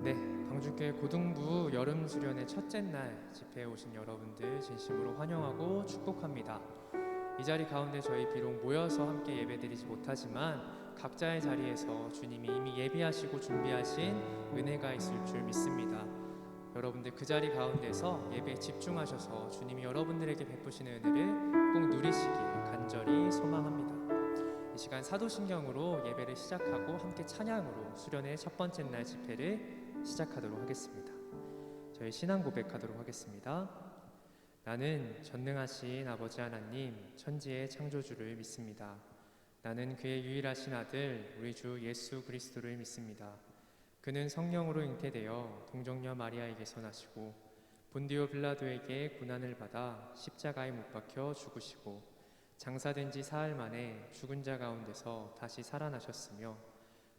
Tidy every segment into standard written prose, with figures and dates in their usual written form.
네, 광주교회 고등부 여름 수련회 첫째 날 집회에 오신 여러분들 진심으로 환영하고 축복합니다. 이 자리 가운데 저희 비록 모여서 함께 예배드리지 못하지만 각자의 자리에서 주님이 이미 예비하시고 준비하신 은혜가 있을 줄 믿습니다. 여러분들 그 자리 가운데서 예배에 집중하셔서 주님이 여러분들에게 베푸시는 은혜를 꼭 누리시길 간절히 소망합니다. 이 시간 사도신경으로 예배를 시작하고 함께 찬양으로 수련회 첫 번째 날 집회를 시작하도록 하겠습니다. 저희 신앙 고백하도록 하겠습니다. 나는 전능하신 아버지 하나님 천지의 창조주를 믿습니다. 나는 그의 유일하신 아들 우리 주 예수 그리스도를 믿습니다. 그는 성령으로 잉태되어 동정녀 마리아에게서 나시고 본디오 빌라도에게 고난을 받아 십자가에 못 박혀 죽으시고 장사된 지 사흘 만에 죽은 자 가운데서 다시 살아나셨으며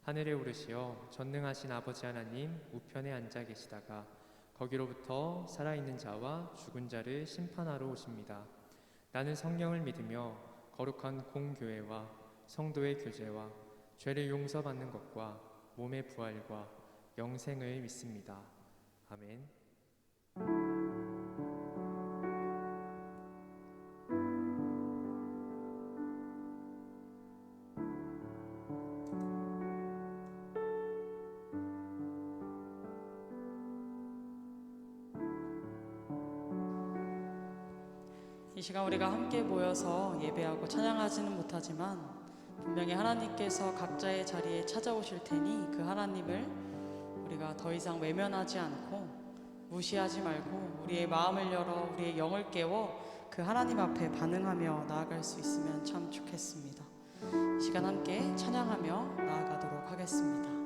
하늘에 오르시어 전능하신 아버지 하나님 우편에 앉아 계시다가 거기로부터 살아있는 자와 죽은 자를 심판하러 오십니다. 나는 성령을 믿으며 거룩한 공교회와 성도의 교제와 죄를 용서받는 것과 몸의 부활과 영생을 믿습니다. 아멘. 이 시간 우리가 함께 모여서 예배하고 찬양하지는 못하지만 분명히 하나님께서 각자의 자리에 찾아오실 테니 그 하나님을 우리가 더 이상 외면하지 않고 무시하지 말고 우리의 마음을 열어 우리의 영을 깨워 그 하나님 앞에 반응하며 나아갈 수 있으면 참 좋겠습니다. 이 시간 함께 찬양하며 나아가도록 하겠습니다.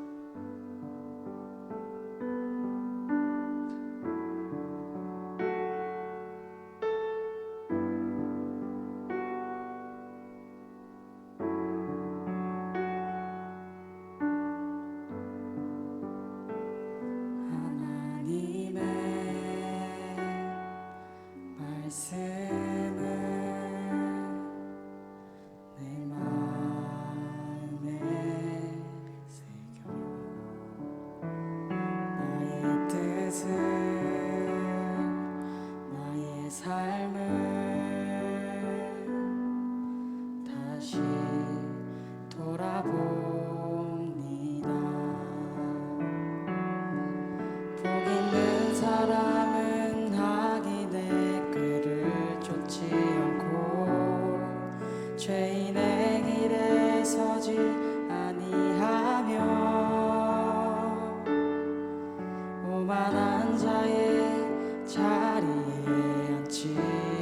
죄인의 길에 서지 아니하며 오만한 자의 자리에 앉지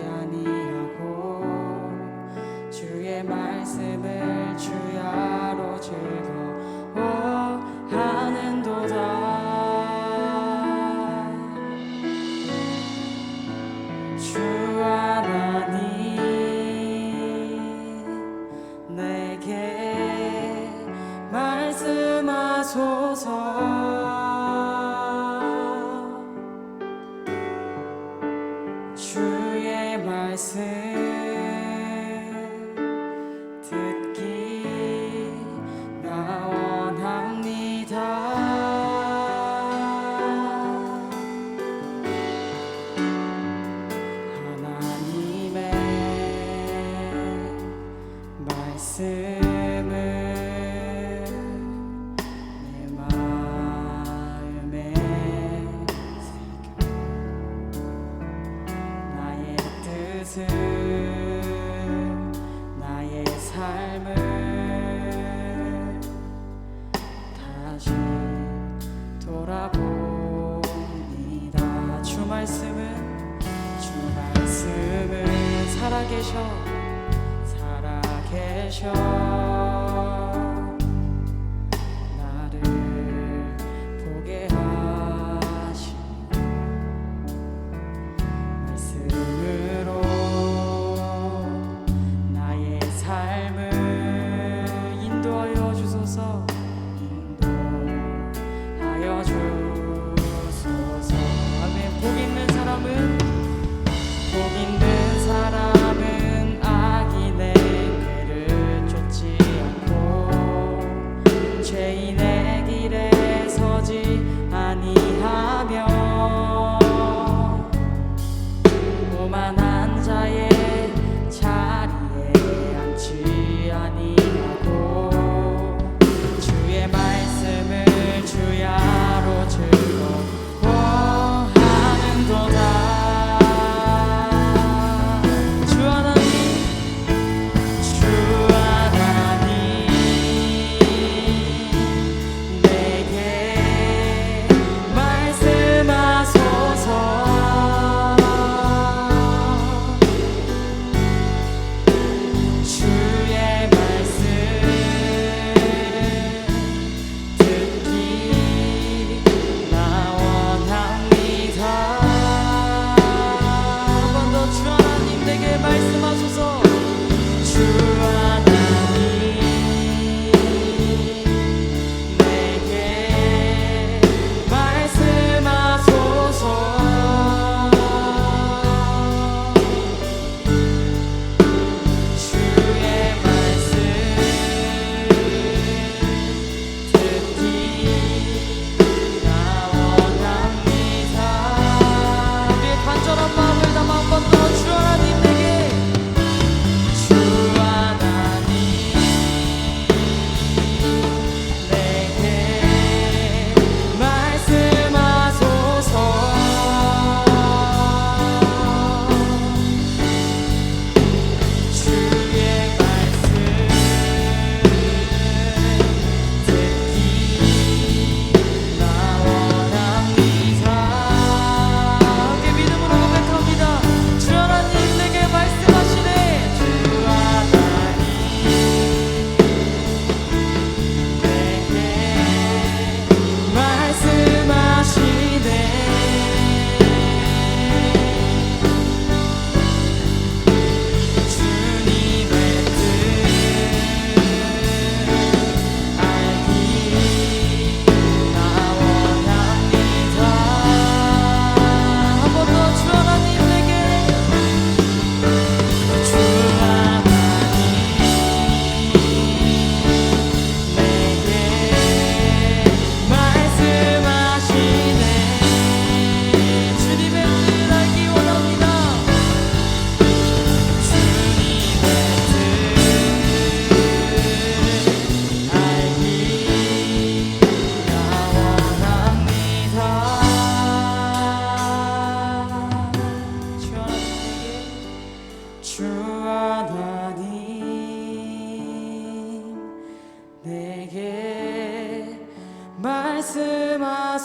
아니하고 주의 말씀을 주야로 즐거워하는도다. 주 하나님 내게 말씀하소서. 주의 말씀 듣기 나 원합니다. 하나님의 말씀을 내 마음에 새겨 나의 뜻을 나의 삶을 다시 돌아봅니다. 주 말씀은 살아계셔 나를 보게 하시고 말씀으로 나의 삶을 인도하여 주소서. 인도하여 주소서. 아멘. 복 있는 사람은 악인의 꾀를 쫓지 않고 죄인의 길에 서지 아니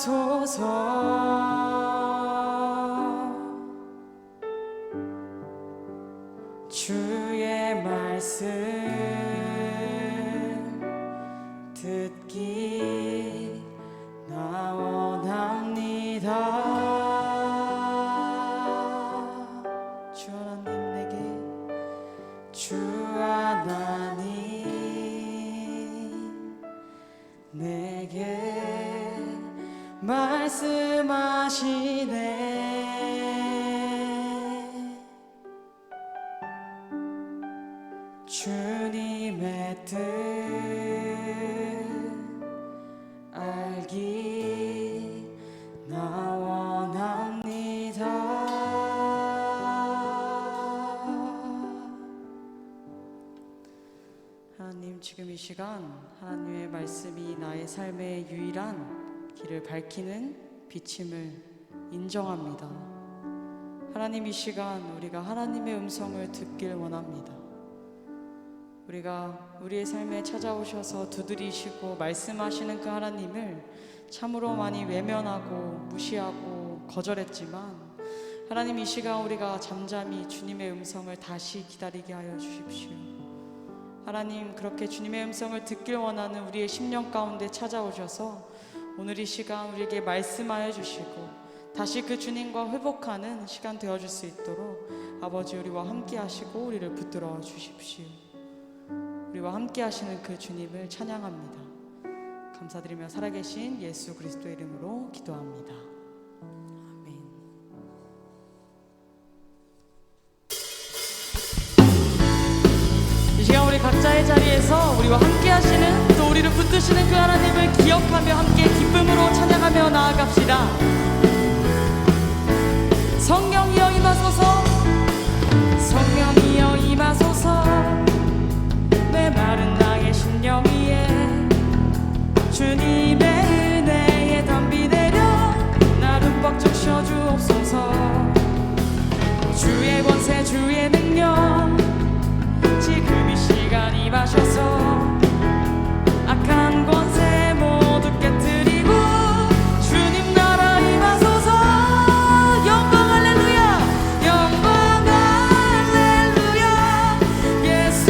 임하소서. 주의 말씀 듣기 나 원합니다. 주 하나님 내게, 주 하나님 내게 말씀하시네. 주님의 뜻 알기 나 원합니다. 하나님, 지금 이 시간 하나님의 말씀이 나의 삶의 유일한 길을 밝히는 빛임을 인정합니다. 하나님, 이 시간 우리가 하나님의 음성을 듣길 원합니다. 우리가 우리의 삶에 찾아오셔서 두드리시고 말씀하시는 그 하나님을 참으로 많이 외면하고 무시하고 거절했지만, 하나님, 이 시간 우리가 잠잠히 주님의 음성을 다시 기다리게 하여 주십시오. 하나님, 그렇게 주님의 음성을 듣길 원하는 우리의 심령 가운데 찾아오셔서 오늘 이 시간 우리에게 말씀하여 주시고 다시 그 주님과 회복하는 시간 되어줄 수 있도록 아버지 우리와 함께 하시고 우리를 붙들어 주십시오. 우리와 함께 하시는 그 주님을 찬양합니다. 감사드리며 살아계신 예수 그리스도의 이름으로 기도합니다. 아멘. 이 시간 우리 각자의 자리에서 우리와 함께 하시는, 또 우리를 붙드시는 그 하나님을 기억하며 함께 기쁨으로 찬양하며 나아갑시다. 성령이여 임하소서, 성령이여 임하소서. 메마른 나의 심령 위에 주님의 은혜의 담비 내려 나를 꽉 적셔 주옵소서. 주의 권세 주의 능력 지금 이 시간 임하셔서 악한 권세 모두 깨뜨리고 주님 나라 임하소서. 영광 할렐루야, 영광 할렐루야. 예수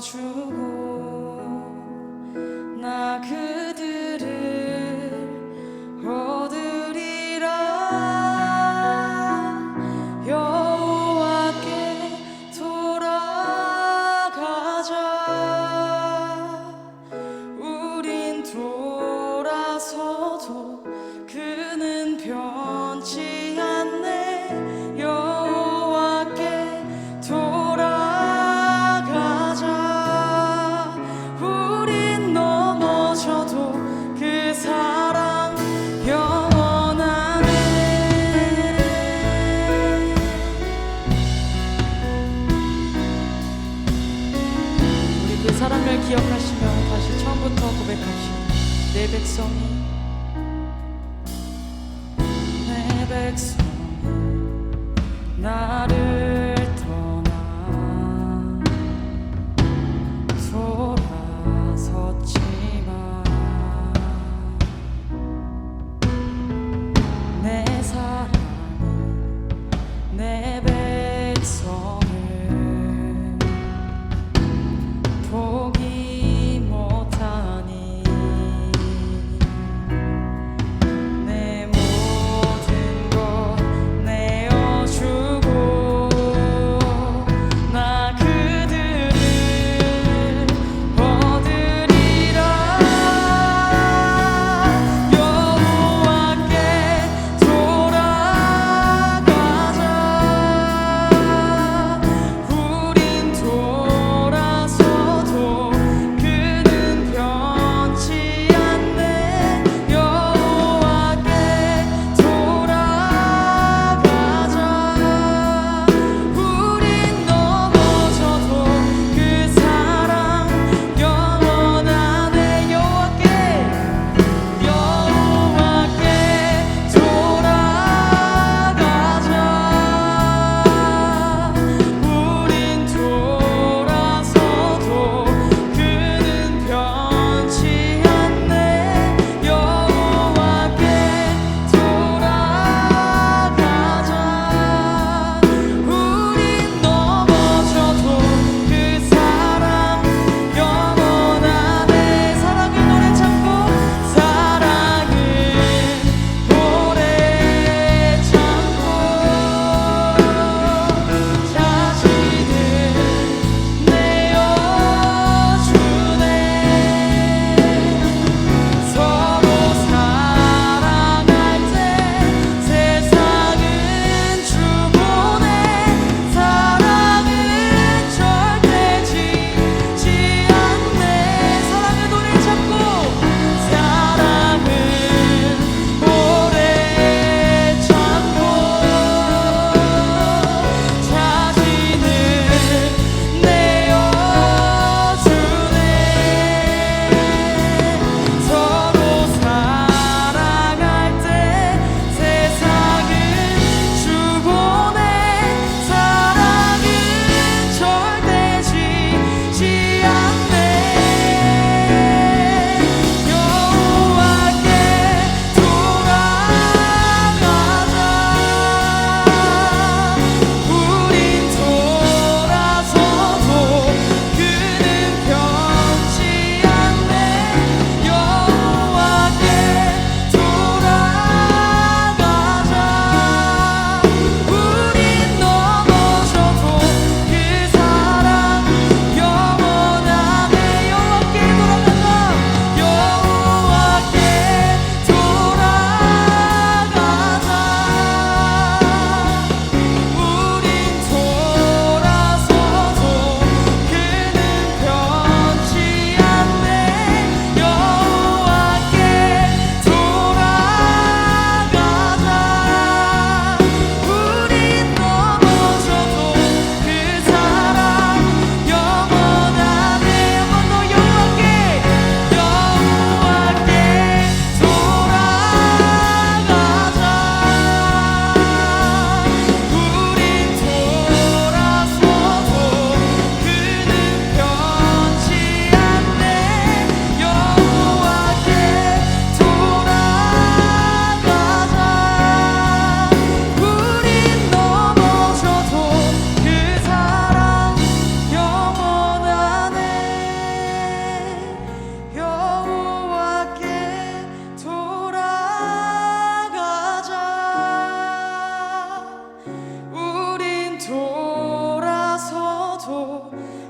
내어주고 나 그들을 얻으리라. 여호와께 돌아가자. 우린 돌아서도 그는 변치 않네. 여호와께 돌아가자. 우린 넘어져도 그 사랑 영원하네. 우리 그 사랑을 기억하시며 다시 처음부터 고백합시다. 내 백성이 나를 떠나 돌아섰지만 내 사랑이 내 백성을 포기 못하니 내 모든 것 내어주고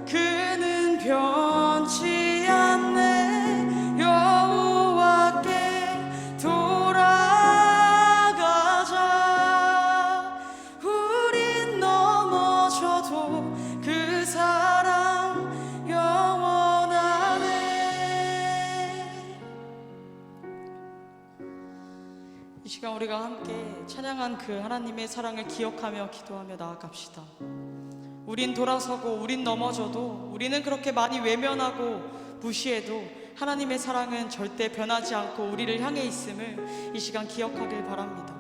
그는 변치 않네. 여호와께 돌아가자. 우린 넘어져도 그 사랑 영원하네. 이 시간 우리가 함께 찬양한 그 하나님의 사랑을 기억하며 기도하며 나아갑시다. 우린 돌아서고 우린 넘어져도, 우리는 그렇게 많이 외면하고 무시해도 하나님의 사랑은 절대 변하지 않고 우리를 향해 있음을 이 시간 기억하길 바랍니다.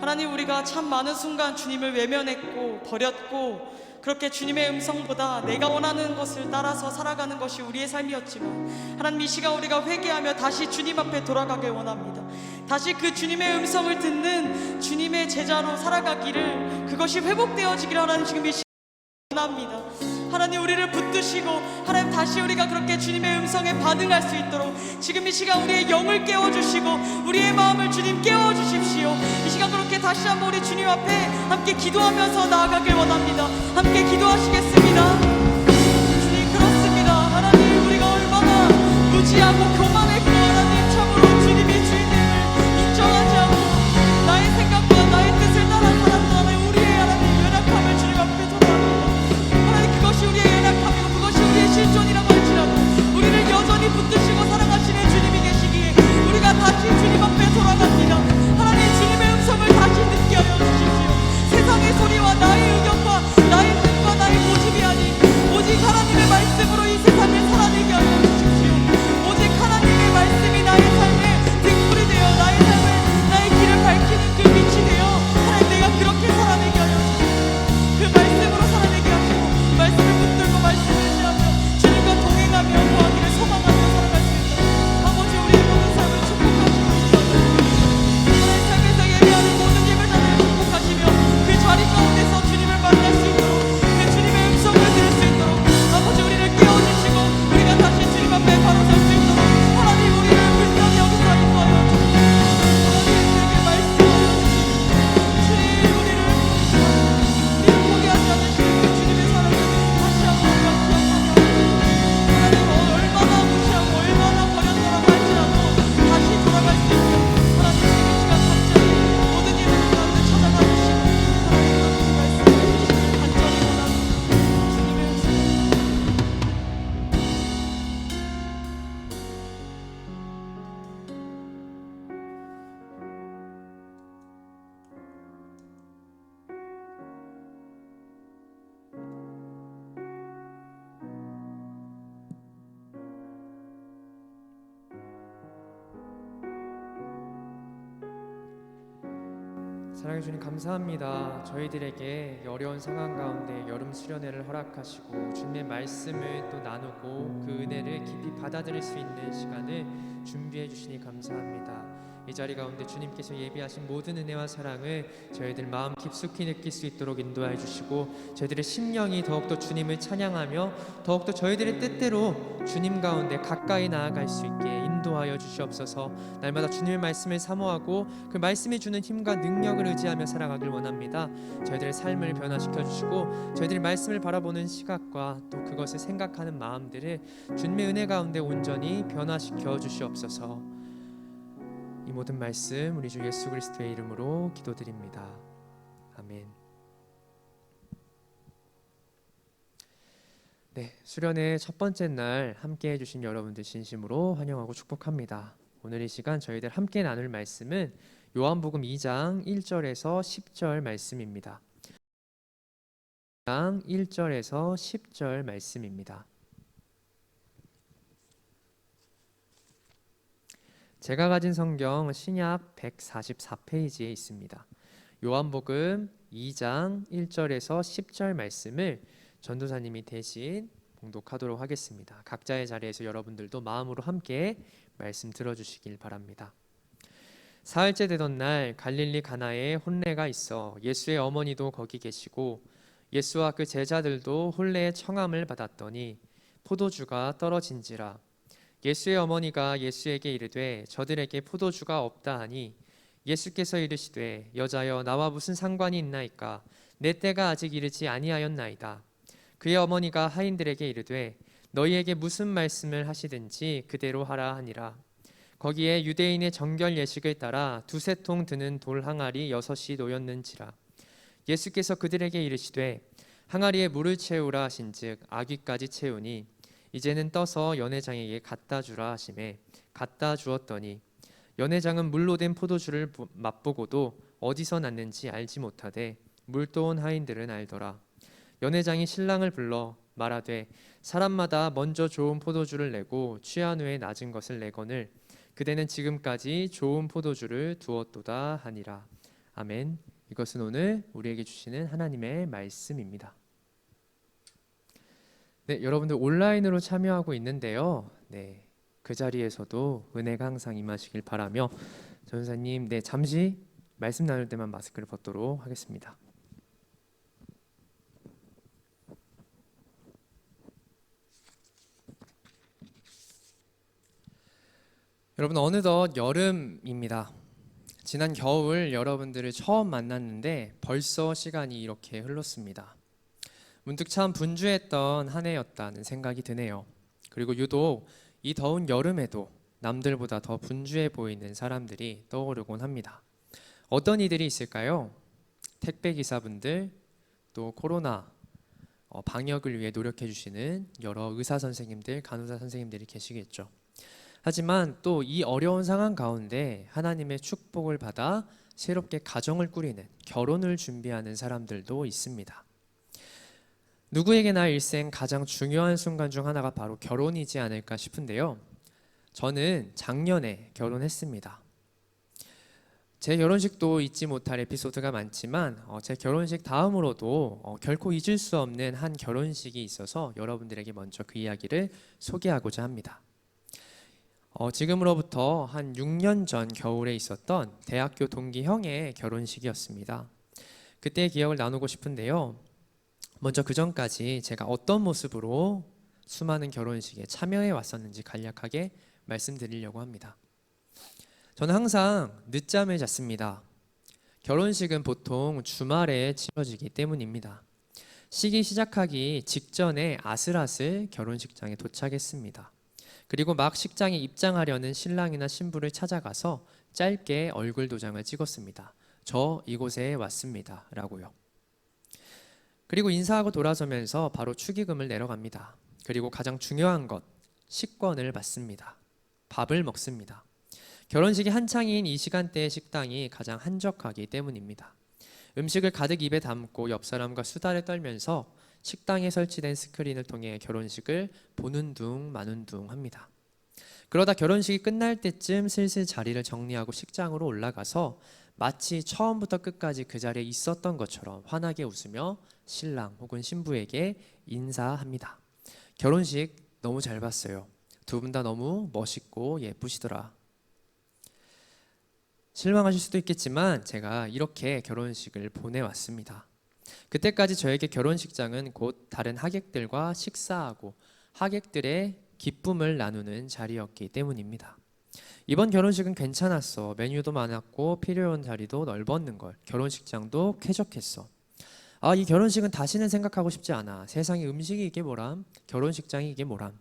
하나님, 우리가 참 많은 순간 주님을 외면했고 버렸고, 그렇게 주님의 음성보다 내가 원하는 것을 따라서 살아가는 것이 우리의 삶이었지만, 하나님, 이 시간 우리가 회개하며 다시 주님 앞에 돌아가길 원합니다. 다시 그 주님의 음성을 듣는 주님의 제자로 살아가기를, 그것이 회복되어지기를 하나님 지금 이 시간 원합니다. 하나님, 우리를 붙드시고 하나님 다시 우리가 그렇게 주님의 음성에 반응할 수 있도록 지금 이 시간 우리의 영을 깨워주시고 우리의 마음을 주님 깨워주십시오. 이 시간 그렇게 다시 한번 우리 주님 앞에 함께 기도하면서 나아가길 원합니다. 함께 기도하시겠습니다. 주님, 그렇습니다. 하나님, 우리가 얼마나 무지하고 교만했고, 하나님 참으로 주님이 주인임을 인정하지 않고 나의 생각과 나의 뜻을 따라 살았던 우리의 하나님 연약함을 주님 앞에 돌아옵니다. 하나님, 그것이 우리의 연약함이고 그것이 우리의 실존이라고 할지라도 우리를 여전히 붙드시고 사랑하시는 주님이 계시기에 우리가 다시 주님 앞에 돌아갑니다. 하나님, 주님의 음성을 다시 듣게 하여 주십시오. 세상의 소리와 나의 의견과 나의 뜻과 나의 고집이 아닌 오직 하나님의 말씀으로 이 세상을 살아내게 하여 주십시오. 오직 하나님의 말씀이 나의 삶의 등불이 되어 나의 삶을, 나의 길을 밝히는 그 빛이 되어 하나님, 내가 그렇게 살아내게 하여 주십시오. 그 말씀으로 살아내게 하시고 말씀을 붙들고 말씀을 지하며 주님과 동행하며 거하기를 소망하며 살아갈 수 있도록 아버지, 우리의 모든 삶을 축복하시고 인도하옵소서. 하나님 삶에서 예배하는 모든 예배자들을 축복하시며 그 자리 가운데서 주님을 만날 수 있도록, 그 주님의 음성을 들을 수 있도록 아버지, 우리를 깨워주시고 우리가 다시 주님 앞에 바로 설 수 있도록 하나님, 우리를 불쌍히 여기서 인도하여 주시고 하나님, 그렇게 말씀하여 주시고 주님, 우리를 포기하지 않으시는 그 주님의 사랑을 다시 한번 우리가 기억하며 하나님, 얼마나 무시하고 얼마나 버렸더라고 할지라도 다시 돌아갈 수 있게 하나님, 지금 이 시간 갑자기 모든 일을 가운데 찾아가 주시고 하나님, 그 말씀을 해주시길 간절히 원합니다. 주님의 음성 사랑해 주님, 감사합니다. 저희들에게 어려운 상황 가운데 여름 수련회를 허락하시고 주님의 말씀을 또 나누고 그 은혜를 깊이 받아들일 수 있는 시간을 준비해 주시니 감사합니다. 이 자리 가운데 주님께서 예비하신 모든 은혜와 사랑을 저희들 마음 깊숙이 느낄 수 있도록 인도해 주시고, 저희들의 심령이 더욱더 주님을 찬양하며 더욱더 저희들의 뜻대로 주님 가운데 가까이 나아갈 수 있게 인도하여 주시옵소서. 날마다 주님의 말씀을 사모하고 그 말씀이 주는 힘과 능력을 의지하며 살아가길 원합니다. 저희들의 삶을 변화시켜 주시고 저희들의 말씀을 바라보는 시각과 또 그것을 생각하는 마음들을 주님의 은혜 가운데 온전히 변화시켜 주시옵소서. 이 모든 말씀 우리 주 예수 그리스도의 이름으로 기도드립니다. 아멘. 네, 수련회 첫 번째 날 함께 해주신 여러분들 진심으로 환영하고 축복합니다. 오늘 이 시간 저희들 함께 나눌 말씀은 요한복음 2장 1절에서 10절 말씀입니다. 2장 1절에서 10절 말씀입니다. 제가 가진 성경 신약 144페이지에 있습니다. 요한복음 2장 1절에서 10절 말씀을 전도사님이 대신 봉독하도록 하겠습니다. 각자의 자리에서 여러분들도 마음으로 함께 말씀 들어주시길 바랍니다. 사흘째 되던 날 갈릴리 가나에 혼례가 있어 예수의 어머니도 거기 계시고 예수와 그 제자들도 혼례의 청함을 받았더니 포도주가 떨어진지라. 예수의 어머니가 예수에게 이르되 저들에게 포도주가 없다 하니 예수께서 이르시되 여자여 나와 무슨 상관이 있나이까 내 때가 아직 이르지 아니하였나이다. 그의 어머니가 하인들에게 이르되 너희에게 무슨 말씀을 하시든지 그대로 하라 하니라. 거기에 유대인의 정결 예식을 따라 두세 통 드는 돌 항아리 6이 놓였는지라. 예수께서 그들에게 이르시되 항아리에 물을 채우라 하신즉 아귀까지 채우니 이제는 떠서 연회장에게 갖다 주라 하시매 갖다 주었더니 연회장은 물로 된 포도주를 맛보고도 어디서 났는지 알지 못하되 물도온 하인들은 알더라. 연회장이 신랑을 불러 말하되 사람마다 먼저 좋은 포도주를 내고 취한 후에 낮은 것을 내거늘 그대는 지금까지 좋은 포도주를 두었도다 하니라. 아멘. 이것은 오늘 우리에게 주시는 하나님의 말씀입니다. 네, 여러분들 온라인으로 참여하고 있는데요. 네, 그 자리에서도 은혜가 항상 임하시길 바라며 전사님, 네, 잠시 말씀 나눌 때만 마스크를 벗도록 하겠습니다. 여러분, 어느덧 여름입니다. 지난 겨울 여러분들을 처음 만났는데 벌써 시간이 이렇게 흘렀습니다. 문득 참 분주했던 한 해였다는 생각이 드네요. 그리고 유독 이 더운 여름에도 남들보다 더 분주해 보이는 사람들이 떠오르곤 합니다. 어떤 이들이 있을까요? 택배 기사분들, 또 코로나 방역을 위해 노력해 주시는 여러 의사 선생님들, 간호사 선생님들이 계시겠죠. 하지만 또 이 어려운 상황 가운데 하나님의 축복을 받아 새롭게 가정을 꾸리는, 결혼을 준비하는 사람들도 있습니다. 누구에게나 일생 가장 중요한 순간 중 하나가 바로 결혼이지 않을까 싶은데요. 저는 작년에 결혼했습니다. 제 결혼식도 잊지 못할 에피소드가 많지만 제 결혼식 다음으로도 결코 잊을 수 없는 한 결혼식이 있어서 여러분들에게 먼저 그 이야기를 소개하고자 합니다. 지금으로부터 한 6년 전 겨울에 있었던 대학교 동기 형의 결혼식이었습니다. 그때의 기억을 나누고 싶은데요. 먼저 그 전까지 제가 어떤 모습으로 수많은 결혼식에 참여해 왔었는지 간략하게 말씀드리려고 합니다. 저는 항상 늦잠을 잤습니다. 결혼식은 보통 주말에 치러지기 때문입니다. 식이 시작하기 직전에 아슬아슬 결혼식장에 도착했습니다. 그리고 막 식장에 입장하려는 신랑이나 신부를 찾아가서 짧게 얼굴 도장을 찍었습니다. 저 이곳에 왔습니다 라고요. 그리고 인사하고 돌아서면서 바로 축의금을 내려갑니다. 그리고 가장 중요한 것, 식권을 받습니다. 밥을 먹습니다. 결혼식이 한창인 이 시간대의 식당이 가장 한적하기 때문입니다. 음식을 가득 입에 담고 옆 사람과 수다를 떨면서 식당에 설치된 스크린을 통해 결혼식을 보는 둥 마는 둥 합니다. 그러다 결혼식이 끝날 때쯤 슬슬 자리를 정리하고 식장으로 올라가서 마치 처음부터 끝까지 그 자리에 있었던 것처럼 환하게 웃으며 신랑 혹은 신부에게 인사합니다. 결혼식 너무 잘 봤어요. 두 분 다 너무 멋있고 예쁘시더라. 실망하실 수도 있겠지만 제가 이렇게 결혼식을 보내왔습니다. 그때까지 저에게 결혼식장은 곧 다른 하객들과 식사하고 하객들의 기쁨을 나누는 자리였기 때문입니다. 이번 결혼식은 괜찮았어. 메뉴도 많았고 필요한 자리도 넓었는걸. 결혼식장도 쾌적했어. 이 결혼식은 다시는 생각하고 싶지 않아. 세상에 음식이 이게 뭐람? 결혼식장이 이게 뭐람?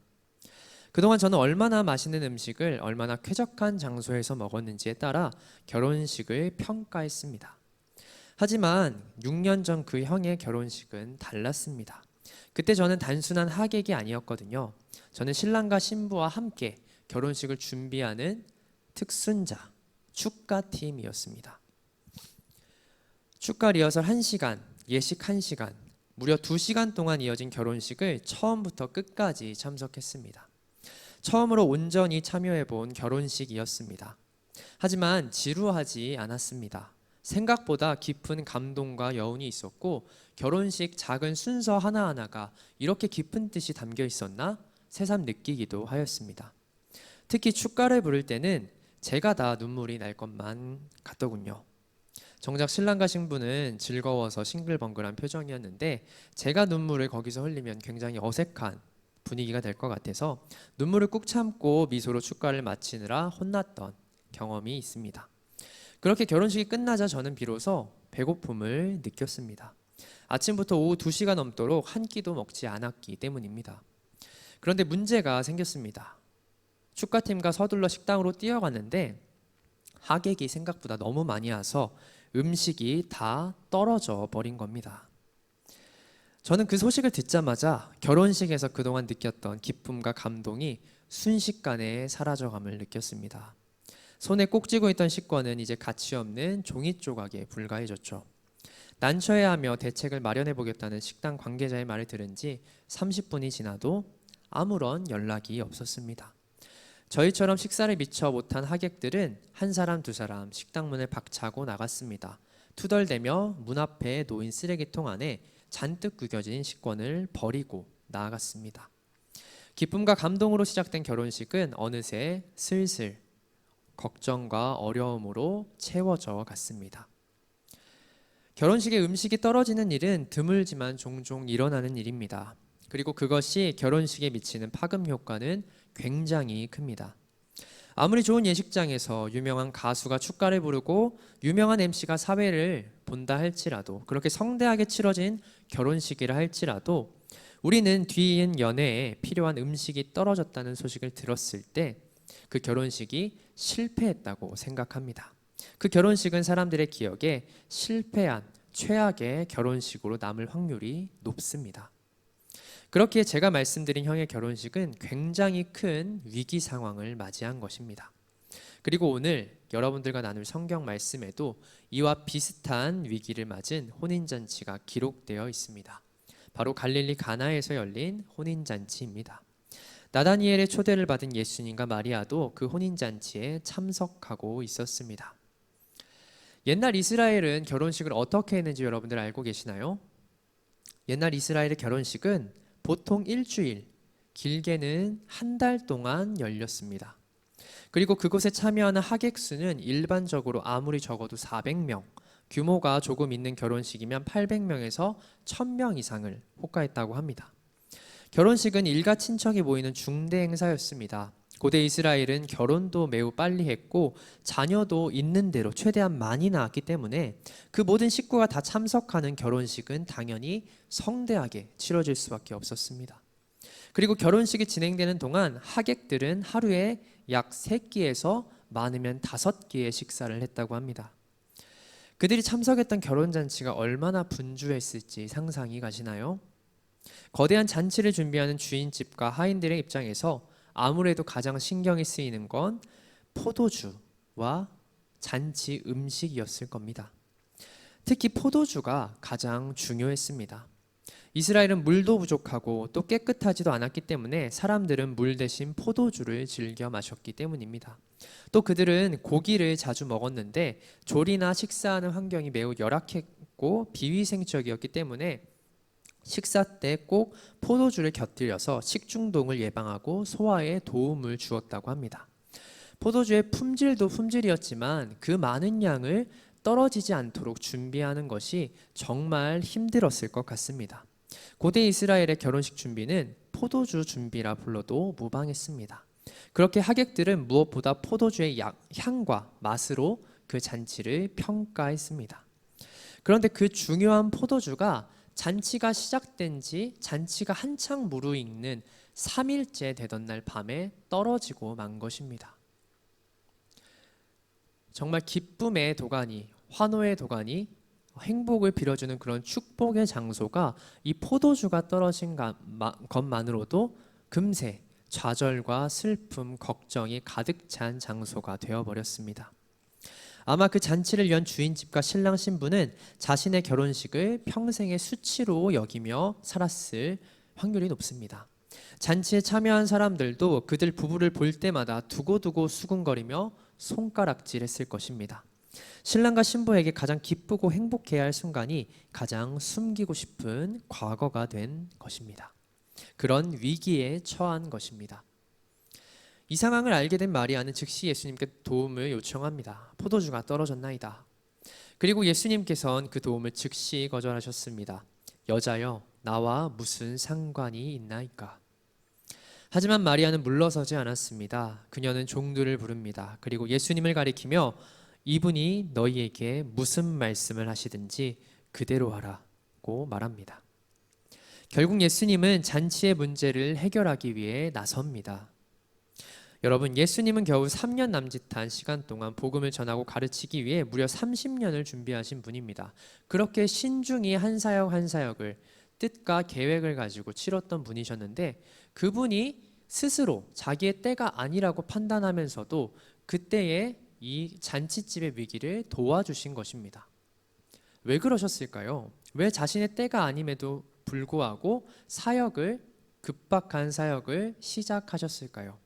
그동안 저는 얼마나 맛있는 음식을 얼마나 쾌적한 장소에서 먹었는지에 따라 결혼식을 평가했습니다. 하지만 6년 전 그 형의 결혼식은 달랐습니다. 그때 저는 단순한 하객이 아니었거든요. 저는 신랑과 신부와 함께 결혼식을 준비하는 특순자, 축가팀이었습니다. 축가 리허설 1시간, 예식 1시간, 무려 2시간 동안 이어진 결혼식을 처음부터 끝까지 참석했습니다. 처음으로 온전히 참여해본 결혼식이었습니다. 하지만 지루하지 않았습니다. 생각보다 깊은 감동과 여운이 있었고 결혼식 작은 순서 하나하나가 이렇게 깊은 뜻이 담겨 있었나 새삼 느끼기도 하였습니다. 특히 축가를 부를 때는 제가 다 눈물이 날 것만 같더군요. 정작 신랑과 신부는 즐거워서 싱글벙글한 표정이었는데 제가 눈물을 거기서 흘리면 굉장히 어색한 분위기가 될 것 같아서 눈물을 꾹 참고 미소로 축가를 마치느라 혼났던 경험이 있습니다. 그렇게 결혼식이 끝나자 저는 비로소 배고픔을 느꼈습니다. 아침부터 오후 2시가 넘도록 한 끼도 먹지 않았기 때문입니다. 그런데 문제가 생겼습니다. 축가팀과 서둘러 식당으로 뛰어갔는데 하객이 생각보다 너무 많이 와서 음식이 다 떨어져 버린 겁니다. 저는 그 소식을 듣자마자 결혼식에서 그동안 느꼈던 기쁨과 감동이 순식간에 사라져감을 느꼈습니다. 손에 꼭 쥐고 있던 식권은 이제 가치 없는 종이 조각에 불과해졌죠. 난처해하며 대책을 마련해 보겠다는 식당 관계자의 말을 들은 지 30분이 지나도 아무런 연락이 없었습니다. 저희처럼 식사를 미처 못한 하객들은 한 사람 두 사람 식당 문을 박차고 나갔습니다. 투덜대며 문 앞에 놓인 쓰레기통 안에 잔뜩 구겨진 식권을 버리고 나아갔습니다. 기쁨과 감동으로 시작된 결혼식은 어느새 슬슬 걱정과 어려움으로 채워져 갔습니다. 결혼식에 음식이 떨어지는 일은 드물지만 종종 일어나는 일입니다. 그리고 그것이 결혼식에 미치는 파급 효과는 굉장히 큽니다. 아무리 좋은 예식장에서 유명한 가수가 축가를 부르고 유명한 MC가 사회를 본다 할지라도, 그렇게 성대하게 치러진 결혼식이라 할지라도 우리는 뒤이은 연애에 필요한 음식이 떨어졌다는 소식을 들었을 때 그 결혼식이 실패했다고 생각합니다. 그 결혼식은 사람들의 기억에 실패한 최악의 결혼식으로 남을 확률이 높습니다. 그렇기에 제가 말씀드린 형의 결혼식은 굉장히 큰 위기 상황을 맞이한 것입니다. 그리고 오늘 여러분들과 나눌 성경 말씀에도 이와 비슷한 위기를 맞은 혼인잔치가 기록되어 있습니다. 바로 갈릴리 가나에서 열린 혼인잔치입니다. 나다니엘의 초대를 받은 예수님과 마리아도 그 혼인잔치에 참석하고 있었습니다. 옛날 이스라엘은 결혼식을 어떻게 했는지 여러분들 알고 계시나요? 옛날 이스라엘의 결혼식은 보통 일주일, 길게는 한 달 동안 열렸습니다. 그리고 그곳에 참여하는 하객 수는 일반적으로 아무리 적어도 400명, 규모가 조금 있는 결혼식이면 800명에서 1000명 이상을 호가했다고 합니다. 결혼식은 일가 친척이 모이는 중대 행사였습니다. 고대 이스라엘은 결혼도 매우 빨리 했고 자녀도 있는 대로 최대한 많이 낳았기 때문에 그 모든 식구가 다 참석하는 결혼식은 당연히 성대하게 치러질 수밖에 없었습니다. 그리고 결혼식이 진행되는 동안 하객들은 하루에 약 3끼에서 많으면 5끼의 식사를 했다고 합니다. 그들이 참석했던 결혼잔치가 얼마나 분주했을지 상상이 가시나요? 거대한 잔치를 준비하는 주인집과 하인들의 입장에서 아무래도 가장 신경이 쓰이는 건 포도주와 잔치 음식이었을 겁니다. 특히 포도주가 가장 중요했습니다. 이스라엘은 물도 부족하고 또 깨끗하지도 않았기 때문에 사람들은 물 대신 포도주를 즐겨 마셨기 때문입니다. 또 그들은 고기를 자주 먹었는데 조리나 식사하는 환경이 매우 열악했고 비위생적이었기 때문에 식사 때 꼭 포도주를 곁들여서 식중독을 예방하고 소화에 도움을 주었다고 합니다. 포도주의 품질도 품질이었지만 그 많은 양을 떨어지지 않도록 준비하는 것이 정말 힘들었을 것 같습니다. 고대 이스라엘의 결혼식 준비는 포도주 준비라 불러도 무방했습니다. 그렇게 하객들은 무엇보다 포도주의 향과 맛으로 그 잔치를 평가했습니다. 그런데 그 중요한 포도주가 잔치가 시작된 지 잔치가 한창 무르익는 3일째 되던 날 밤에 떨어지고 만 것입니다. 정말 기쁨의 도가니, 환호의 도가니, 행복을 빌어주는 그런 축복의 장소가 이 포도주가 떨어진 것만으로도 금세 좌절과 슬픔, 걱정이 가득 찬 장소가 되어버렸습니다. 아마 그 잔치를 연 주인집과 신랑 신부는 자신의 결혼식을 평생의 수치로 여기며 살았을 확률이 높습니다. 잔치에 참여한 사람들도 그들 부부를 볼 때마다 두고두고 수군거리며 손가락질했을 것입니다. 신랑과 신부에게 가장 기쁘고 행복해야 할 순간이 가장 숨기고 싶은 과거가 된 것입니다. 그런 위기에 처한 것입니다. 이 상황을 알게 된 마리아는 즉시 예수님께 도움을 요청합니다. 포도주가 떨어졌나이다. 그리고 예수님께서는 그 도움을 즉시 거절하셨습니다. 여자여, 나와 무슨 상관이 있나이까? 하지만 마리아는 물러서지 않았습니다. 그녀는 종들을 부릅니다. 그리고 예수님을 가리키며 이분이 너희에게 무슨 말씀을 하시든지 그대로 하라. 묻고 말합니다. 결국 예수님은 잔치의 문제를 해결하기 위해 나섭니다. 여러분, 예수님은 겨우 3년 남짓한 시간 동안 복음을 전하고 가르치기 위해 무려 30년을 준비하신 분입니다. 그렇게 신중히 한 사역 한 사역을 뜻과 계획을 가지고 치렀던 분이셨는데, 그분이 스스로 자기의 때가 아니라고 판단하면서도 그때의 이 잔치집의 위기를 도와주신 것입니다. 왜 그러셨을까요? 왜 자신의 때가 아님에도 불구하고 급박한 사역을 시작하셨을까요?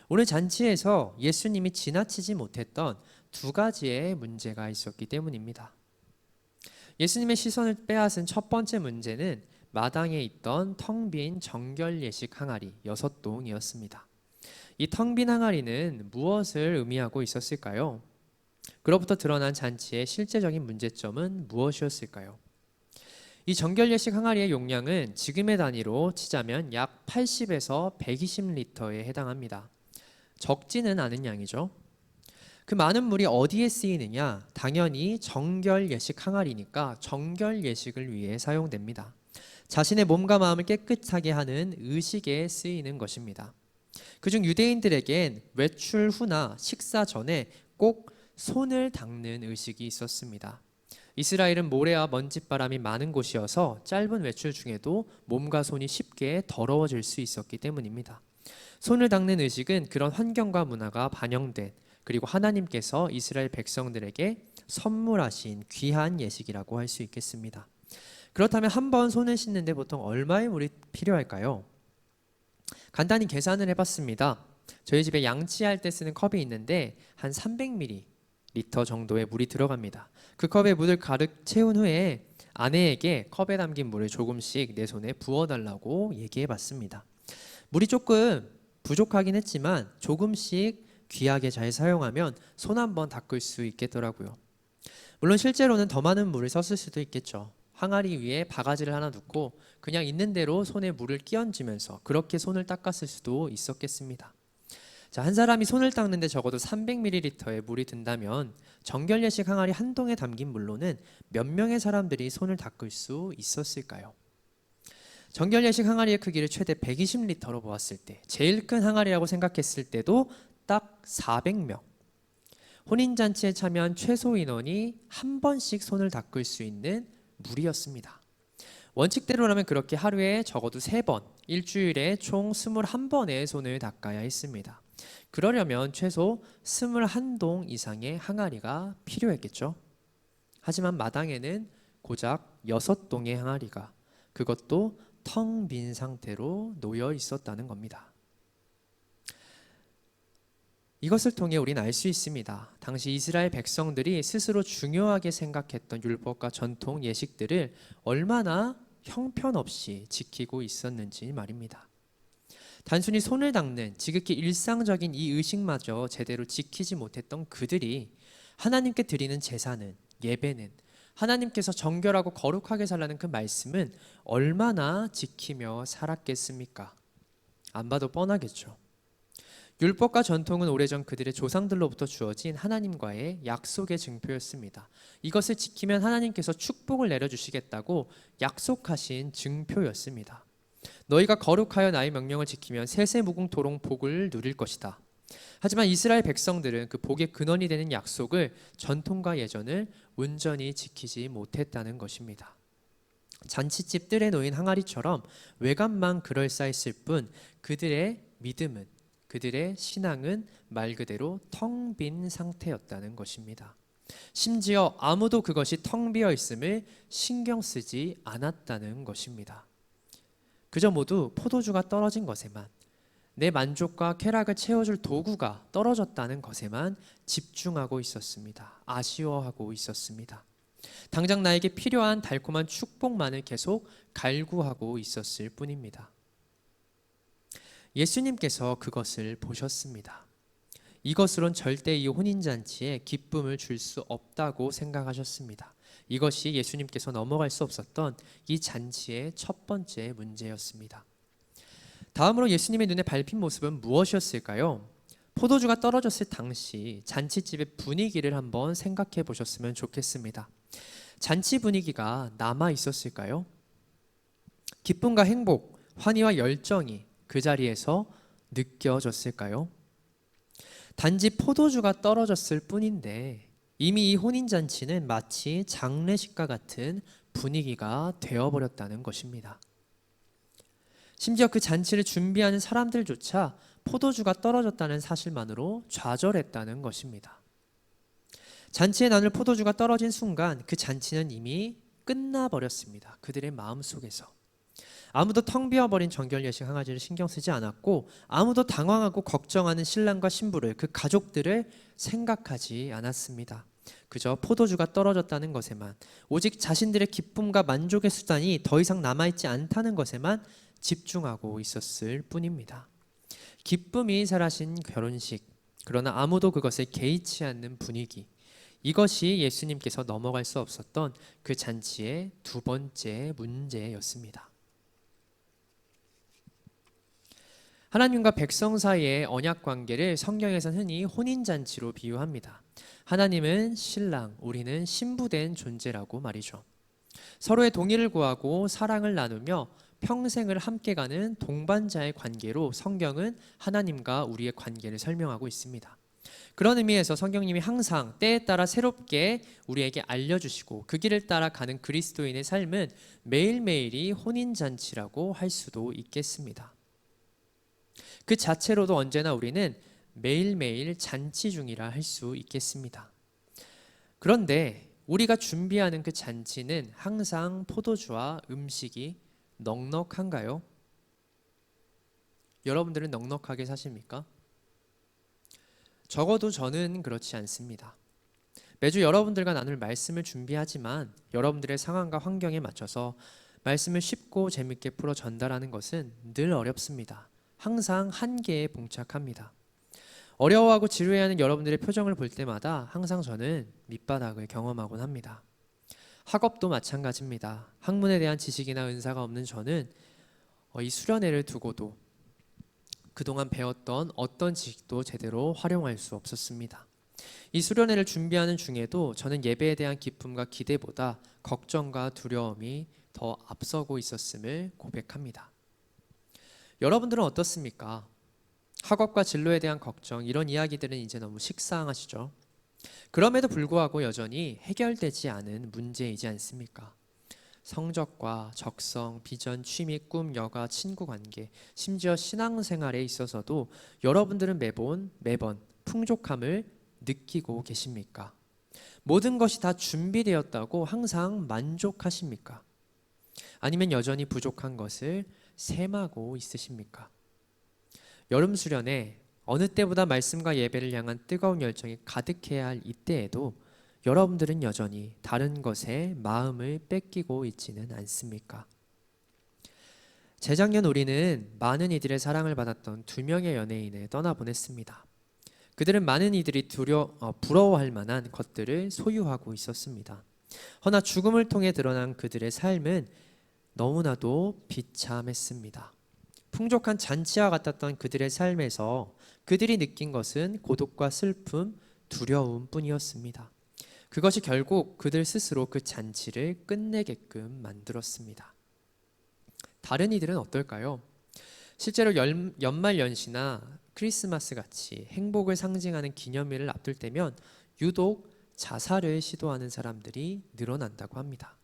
오늘 잔치에서 예수님이 지나치지 못했던 두 가지의 문제가 있었기 때문입니다. 예수님의 시선을 빼앗은 첫 번째 문제는 마당에 있던 텅 빈 정결 예식 항아리 6동이었습니다. 이 텅 빈 항아리는 무엇을 의미하고 있었을까요? 그로부터 드러난 잔치의 실제적인 문제점은 무엇이었을까요? 이 정결 예식 항아리의 용량은 지금의 단위로 치자면 약 80에서 120리터에 해당합니다. 적지는 않은 양이죠. 그 많은 물이 어디에 쓰이느냐? 당연히 정결 예식 항아리니까 정결 예식을 위해 사용됩니다. 자신의 몸과 마음을 깨끗하게 하는 의식에 쓰이는 것입니다. 그중 유대인들에겐 외출 후나 식사 전에 꼭 손을 닦는 의식이 있었습니다. 이스라엘은 모래와 먼지바람이 많은 곳이어서 짧은 외출 중에도 몸과 손이 쉽게 더러워질 수 있었기 때문입니다. 손을 닦는 의식은 그런 환경과 문화가 반영된, 그리고 하나님께서 이스라엘 백성들에게 선물하신 귀한 예식이라고 할 수 있겠습니다. 그렇다면 한 번 손을 씻는데 보통 얼마의 물이 필요할까요? 간단히 계산을 해봤습니다. 저희 집에 양치할 때 쓰는 컵이 있는데 한 300ml 정도의 물이 들어갑니다. 그 컵에 물을 가득 채운 후에 아내에게 컵에 담긴 물을 조금씩 내 손에 부어달라고 얘기해봤습니다. 물이 조금 부족하긴 했지만 조금씩 귀하게 잘 사용하면 손 한번 닦을 수 있겠더라고요. 물론 실제로는 더 많은 물을 썼을 수도 있겠죠. 항아리 위에 바가지를 하나 두고 그냥 있는 대로 손에 물을 끼얹으면서 그렇게 손을 닦았을 수도 있었겠습니다. 자, 한 사람이 손을 닦는데 적어도 300ml의 물이 든다면 정결 예식 항아리 한 동에 담긴 물로는 몇 명의 사람들이 손을 닦을 수 있었을까요? 정결 예식 항아리의 크기를 최대 120리터로 보았을 때, 제일 큰 항아리라고 생각했을 때도 딱 400명. 혼인잔치에 참여한 최소 인원이 한 번씩 손을 닦을 수 있는 물이었습니다. 원칙대로라면 그렇게 하루에 적어도 3번, 일주일에 총 21번의 손을 닦아야 했습니다. 그러려면 최소 21동 이상의 항아리가 필요했겠죠. 하지만 마당에는 고작 6동의 항아리가, 그것도 텅 빈 상태로 놓여 있었다는 겁니다. 이것을 통해 우리는 알 수 있습니다. 당시 이스라엘 백성들이 스스로 중요하게 생각했던 율법과 전통 예식들을 얼마나 형편없이 지키고 있었는지 말입니다. 단순히 손을 닦는 지극히 일상적인 이 의식마저 제대로 지키지 못했던 그들이 하나님께 드리는 제사는, 예배는, 하나님께서 정결하고 거룩하게 살라는 그 말씀은 얼마나 지키며 살았겠습니까? 안 봐도 뻔하겠죠. 율법과 전통은 오래전 그들의 조상들로부터 주어진 하나님과의 약속의 증표였습니다. 이것을 지키면 하나님께서 축복을 내려주시겠다고 약속하신 증표였습니다. 너희가 거룩하여 나의 명령을 지키면 세세무궁토록 복을 누릴 것이다. 하지만 이스라엘 백성들은 그 복의 근원이 되는 약속을, 전통과 예전을 온전히 지키지 못했다는 것입니다. 잔치집 뜰에 놓인 항아리처럼 외관만 그럴싸했을 뿐 그들의 믿음은, 그들의 신앙은 말 그대로 텅 빈 상태였다는 것입니다. 심지어 아무도 그것이 텅 비어 있음을 신경 쓰지 않았다는 것입니다. 그저 모두 포도주가 떨어진 것에만, 내 만족과 쾌락을 채워줄 도구가 떨어졌다는 것에만 집중하고 있었습니다. 아쉬워하고 있었습니다. 당장 나에게 필요한 달콤한 축복만을 계속 갈구하고 있었을 뿐입니다. 예수님께서 그것을 보셨습니다. 이것으론 절대 이 혼인잔치에 기쁨을 줄 수 없다고 생각하셨습니다. 이것이 예수님께서 넘어갈 수 없었던 이 잔치의 첫 번째 문제였습니다. 다음으로 예수님의 눈에 밟힌 모습은 무엇이었을까요? 포도주가 떨어졌을 당시 잔치집의 분위기를 한번 생각해 보셨으면 좋겠습니다. 잔치 분위기가 남아 있었을까요? 기쁨과 행복, 환희와 열정이 그 자리에서 느껴졌을까요? 단지 포도주가 떨어졌을 뿐인데 이미 이 혼인잔치는 마치 장례식과 같은 분위기가 되어버렸다는 것입니다. 심지어 그 잔치를 준비하는 사람들조차 포도주가 떨어졌다는 사실만으로 좌절했다는 것입니다. 잔치에 나눌 포도주가 떨어진 순간 그 잔치는 이미 끝나버렸습니다. 그들의 마음속에서. 아무도 텅 비어버린 정결예식 항아리를 신경 쓰지 않았고 아무도 당황하고 걱정하는 신랑과 신부를, 그 가족들을 생각하지 않았습니다. 그저 포도주가 떨어졌다는 것에만, 오직 자신들의 기쁨과 만족의 수단이 더 이상 남아있지 않다는 것에만 집중하고 있었을 뿐입니다. 기쁨이 사라진 결혼식, 그러나 아무도 그것을 개의치 않는 분위기, 이것이 예수님께서 넘어갈 수 없었던 그 잔치의 두 번째 문제였습니다. 하나님과 백성 사이의 언약 관계를 성경에서는 흔히 혼인잔치로 비유합니다. 하나님은 신랑, 우리는 신부된 존재라고 말이죠. 서로의 동의를 구하고 사랑을 나누며 평생을 함께 가는 동반자의 관계로 성경은 하나님과 우리의 관계를 설명하고 있습니다. 그런 의미에서 성경님이 항상 때에 따라 새롭게 우리에게 알려주시고 그 길을 따라 가는 그리스도인의 삶은 매일매일이 혼인잔치라고 할 수도 있겠습니다. 그 자체로도 언제나 우리는 매일매일 잔치 중이라 할 수 있겠습니다. 그런데 우리가 준비하는 그 잔치는 항상 포도주와 음식이 넉넉한가요? 여러분들은 넉넉하게 사십니까? 적어도 저는 그렇지 않습니다. 매주 여러분들과 나눌 말씀을 준비하지만 여러분들의 상황과 환경에 맞춰서 말씀을 쉽고 재밌게 풀어 전달하는 것은 늘 어렵습니다. 항상 한계에 봉착합니다. 어려워하고 지루해하는 여러분들의 표정을 볼 때마다 항상 저는 밑바닥을 경험하곤 합니다. 학업도 마찬가지입니다. 학문에 대한 지식이나 은사가 없는 저는 이 수련회를 두고도 그동안 배웠던 어떤 지식도 제대로 활용할 수 없었습니다. 이 수련회를 준비하는 중에도 저는 예배에 대한 기쁨과 기대보다 걱정과 두려움이 더 앞서고 있었음을 고백합니다. 여러분들은 어떻습니까? 학업과 진로에 대한 걱정, 이런 이야기들은 이제 너무 식상하시죠? 그럼에도 불구하고 여전히 해결되지 않은 문제이지 않습니까? 성적과 적성, 비전, 취미, 꿈, 여가, 친구 관계, 심지어 신앙생활에 있어서도 여러분들은 매번 풍족함을 느끼고 계십니까? 모든 것이 다 준비되었다고 항상 만족하십니까? 아니면 여전히 부족한 것을 셈하고 있으십니까? 여름 수련회, 어느 때보다 말씀과 예배를 향한 뜨거운 열정이 가득해야 할 이때에도 여러분들은 여전히 다른 것에 마음을 뺏기고 있지는 않습니까? 재작년 우리는 많은 이들의 사랑을 받았던 2명의 연예인을 떠나보냈습니다. 그들은 많은 이들이 부러워할 만한 것들을 소유하고 있었습니다. 허나 죽음을 통해 드러난 그들의 삶은 너무나도 비참했습니다. 풍족한 잔치와 같았던 그들의 삶에서 그들이 느낀 것은 고독과 슬픔, 두려움 뿐이었습니다. 그것이 결국 그들 스스로 그 잔치를 끝내게끔 만들었습니다. 다른 이들은 어떨까요? 실제로 연말 연시나 크리스마스 같이 행복을 상징하는 기념일을 앞둘 때면 유독 자살을 시도하는 사람들이 늘어난다고 합니다.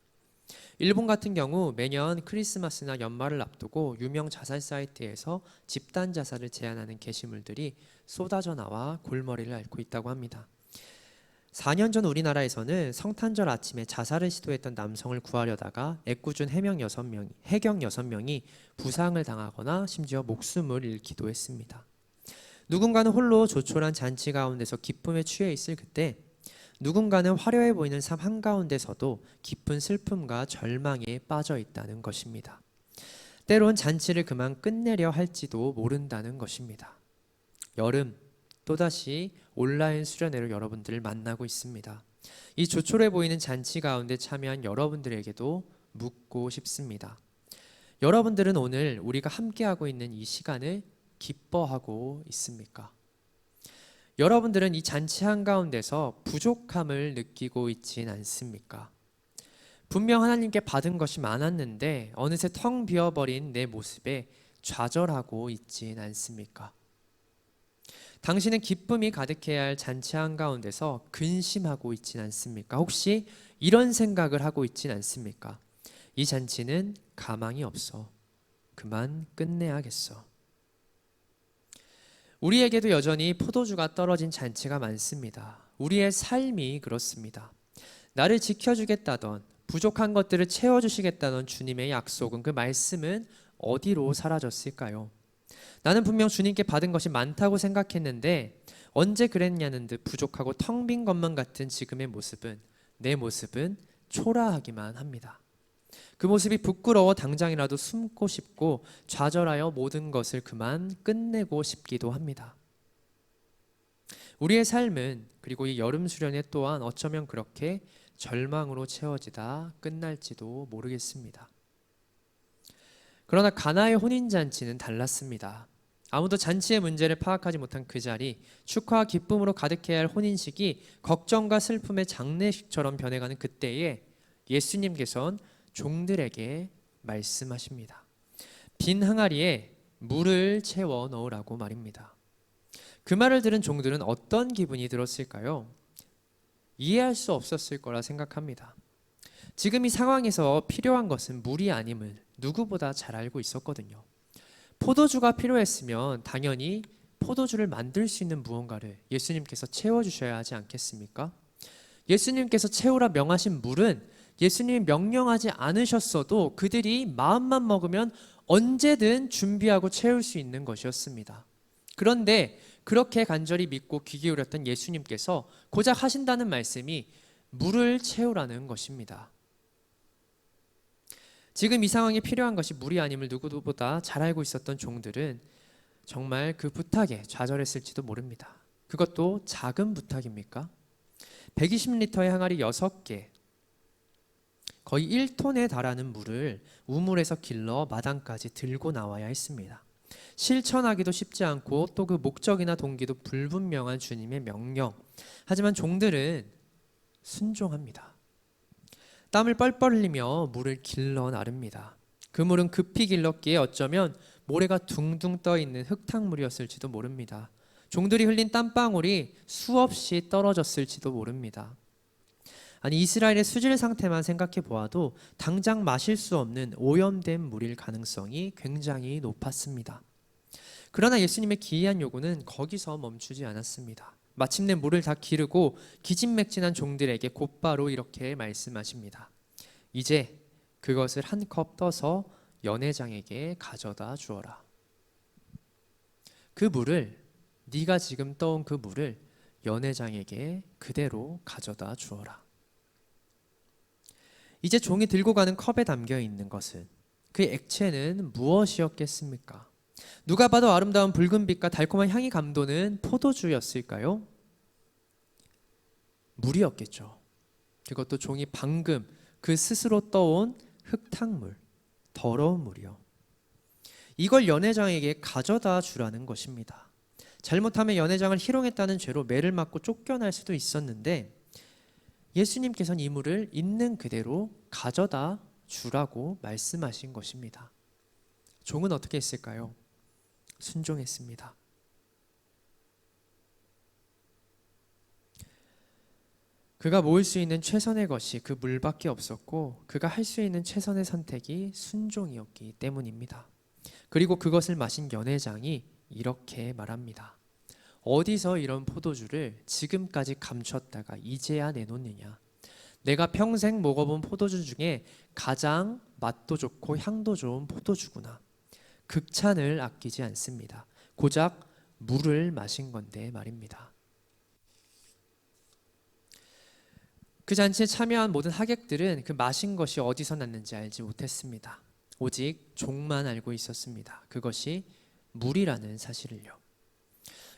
일본 같은 경우 매년 크리스마스나 연말을 앞두고 유명 자살 사이트에서 집단 자살을 제안하는 게시물들이 쏟아져 나와 골머리를 앓고 있다고 합니다. 4년 전 우리나라에서는 성탄절 아침에 자살을 시도했던 남성을 구하려다가 애꿎은 해경 6명이 부상을 당하거나 심지어 목숨을 잃기도 했습니다. 누군가는 홀로 조촐한 잔치 가운데서 기쁨에 취해 있을 그때 누군가는 화려해 보이는 삶 한가운데서도 깊은 슬픔과 절망에 빠져 있다는 것입니다. 때론 잔치를 그만 끝내려 할지도 모른다는 것입니다. 여름, 또다시 온라인 수련회로 여러분들을 만나고 있습니다. 이 조촐해 보이는 잔치 가운데 참여한 여러분들에게도 묻고 싶습니다. 여러분들은 오늘 우리가 함께하고 있는 이 시간을 기뻐하고 있습니까? 여러분들은 이 잔치 한가운데서 부족함을 느끼고 있진 않습니까? 분명 하나님께 받은 것이 많았는데 어느새 텅 비어버린 내 모습에 좌절하고 있진 않습니까? 당신은 기쁨이 가득해야 할 잔치 한가운데서 근심하고 있진 않습니까? 혹시 이런 생각을 하고 있진 않습니까? 이 잔치는 가망이 없어. 그만 끝내야겠어. 우리에게도 여전히 포도주가 떨어진 잔치가 많습니다. 우리의 삶이 그렇습니다. 나를 지켜주겠다던, 부족한 것들을 채워주시겠다던 주님의 약속은, 그 말씀은 어디로 사라졌을까요? 나는 분명 주님께 받은 것이 많다고 생각했는데 언제 그랬냐는 듯 부족하고 텅 빈 것만 같은 지금의 모습은, 내 모습은 초라하기만 합니다. 그 모습이 부끄러워 당장이라도 숨고 싶고 좌절하여 모든 것을 그만 끝내고 싶기도 합니다. 우리의 삶은, 그리고 이 여름 수련회 또한 어쩌면 그렇게 절망으로 채워지다 끝날지도 모르겠습니다. 그러나 가나의 혼인잔치는 달랐습니다. 아무도 잔치의 문제를 파악하지 못한 그 자리, 축하와 기쁨으로 가득해야 할 혼인식이 걱정과 슬픔의 장례식처럼 변해가는 그때에 예수님께서는 종들에게 말씀하십니다. 빈 항아리에 물을 채워 넣으라고 말입니다. 그 말을 들은 종들은 어떤 기분이 들었을까요? 이해할 수 없었을 거라 생각합니다. 지금 이 상황에서 필요한 것은 물이 아님을 누구보다 잘 알고 있었거든요. 포도주가 필요했으면 당연히 포도주를 만들 수 있는 무언가를 예수님께서 채워주셔야 하지 않겠습니까? 예수님께서 채우라 명하신 물은 예수님이 명령하지 않으셨어도 그들이 마음만 먹으면 언제든 준비하고 채울 수 있는 것이었습니다. 그런데 그렇게 간절히 믿고 귀 기울였던 예수님께서 고작 하신다는 말씀이 물을 채우라는 것입니다. 지금 이 상황에 필요한 것이 물이 아님을 누구보다 잘 알고 있었던 종들은 정말 그 부탁에 좌절했을지도 모릅니다. 그것도 작은 부탁입니까? 120리터의 항아리 6개, 거의 1톤에 달하는 물을 우물에서 길러 마당까지 들고 나와야 했습니다. 실천하기도 쉽지 않고 또 그 목적이나 동기도 불분명한 주님의 명령. 하지만 종들은 순종합니다. 땀을 뻘뻘 흘리며 물을 길러 나릅니다. 그 물은 급히 길렀기에 어쩌면 모래가 둥둥 떠 있는 흙탕물이었을지도 모릅니다. 종들이 흘린 땀방울이 수없이 떨어졌을지도 모릅니다. 아니, 이스라엘의 수질 상태만 생각해 보아도 당장 마실 수 없는 오염된 물일 가능성이 굉장히 높았습니다. 그러나 예수님의 기이한 요구는 거기서 멈추지 않았습니다. 마침내 물을 다 기르고 기진맥진한 종들에게 곧바로 이렇게 말씀하십니다. 이제 그것을 한 컵 떠서 연회장에게 가져다 주어라. 그 물을, 네가 지금 떠온 그 물을 연회장에게 그대로 가져다 주어라. 이제 종이 들고 가는 컵에 담겨 있는 것은, 그 액체는 무엇이었겠습니까? 누가 봐도 아름다운 붉은 빛과 달콤한 향이 감도는 포도주였을까요? 물이었겠죠. 그것도 종이 방금 그 스스로 떠온 흙탕물, 더러운 물이요. 이걸 연회장에게 가져다 주라는 것입니다. 잘못하면 연회장을 희롱했다는 죄로 매를 맞고 쫓겨날 수도 있었는데 예수님께서는 이 물을 있는 그대로 가져다 주라고 말씀하신 것입니다. 종은 어떻게 했을까요? 순종했습니다. 그가 모을 수 있는 최선의 것이 그 물밖에 없었고 그가 할 수 있는 최선의 선택이 순종이었기 때문입니다. 그리고 그것을 마신 연회장이 이렇게 말합니다. 어디서 이런 포도주를 지금까지 감췄다가 이제야 내놓느냐. 내가 평생 먹어본 포도주 중에 가장 맛도 좋고 향도 좋은 포도주구나. 극찬을 아끼지 않습니다. 고작 물을 마신 건데 말입니다. 그 잔치에 참여한 모든 하객들은 그 마신 것이 어디서 났는지 알지 못했습니다. 오직 종만 알고 있었습니다. 그것이 물이라는 사실을요.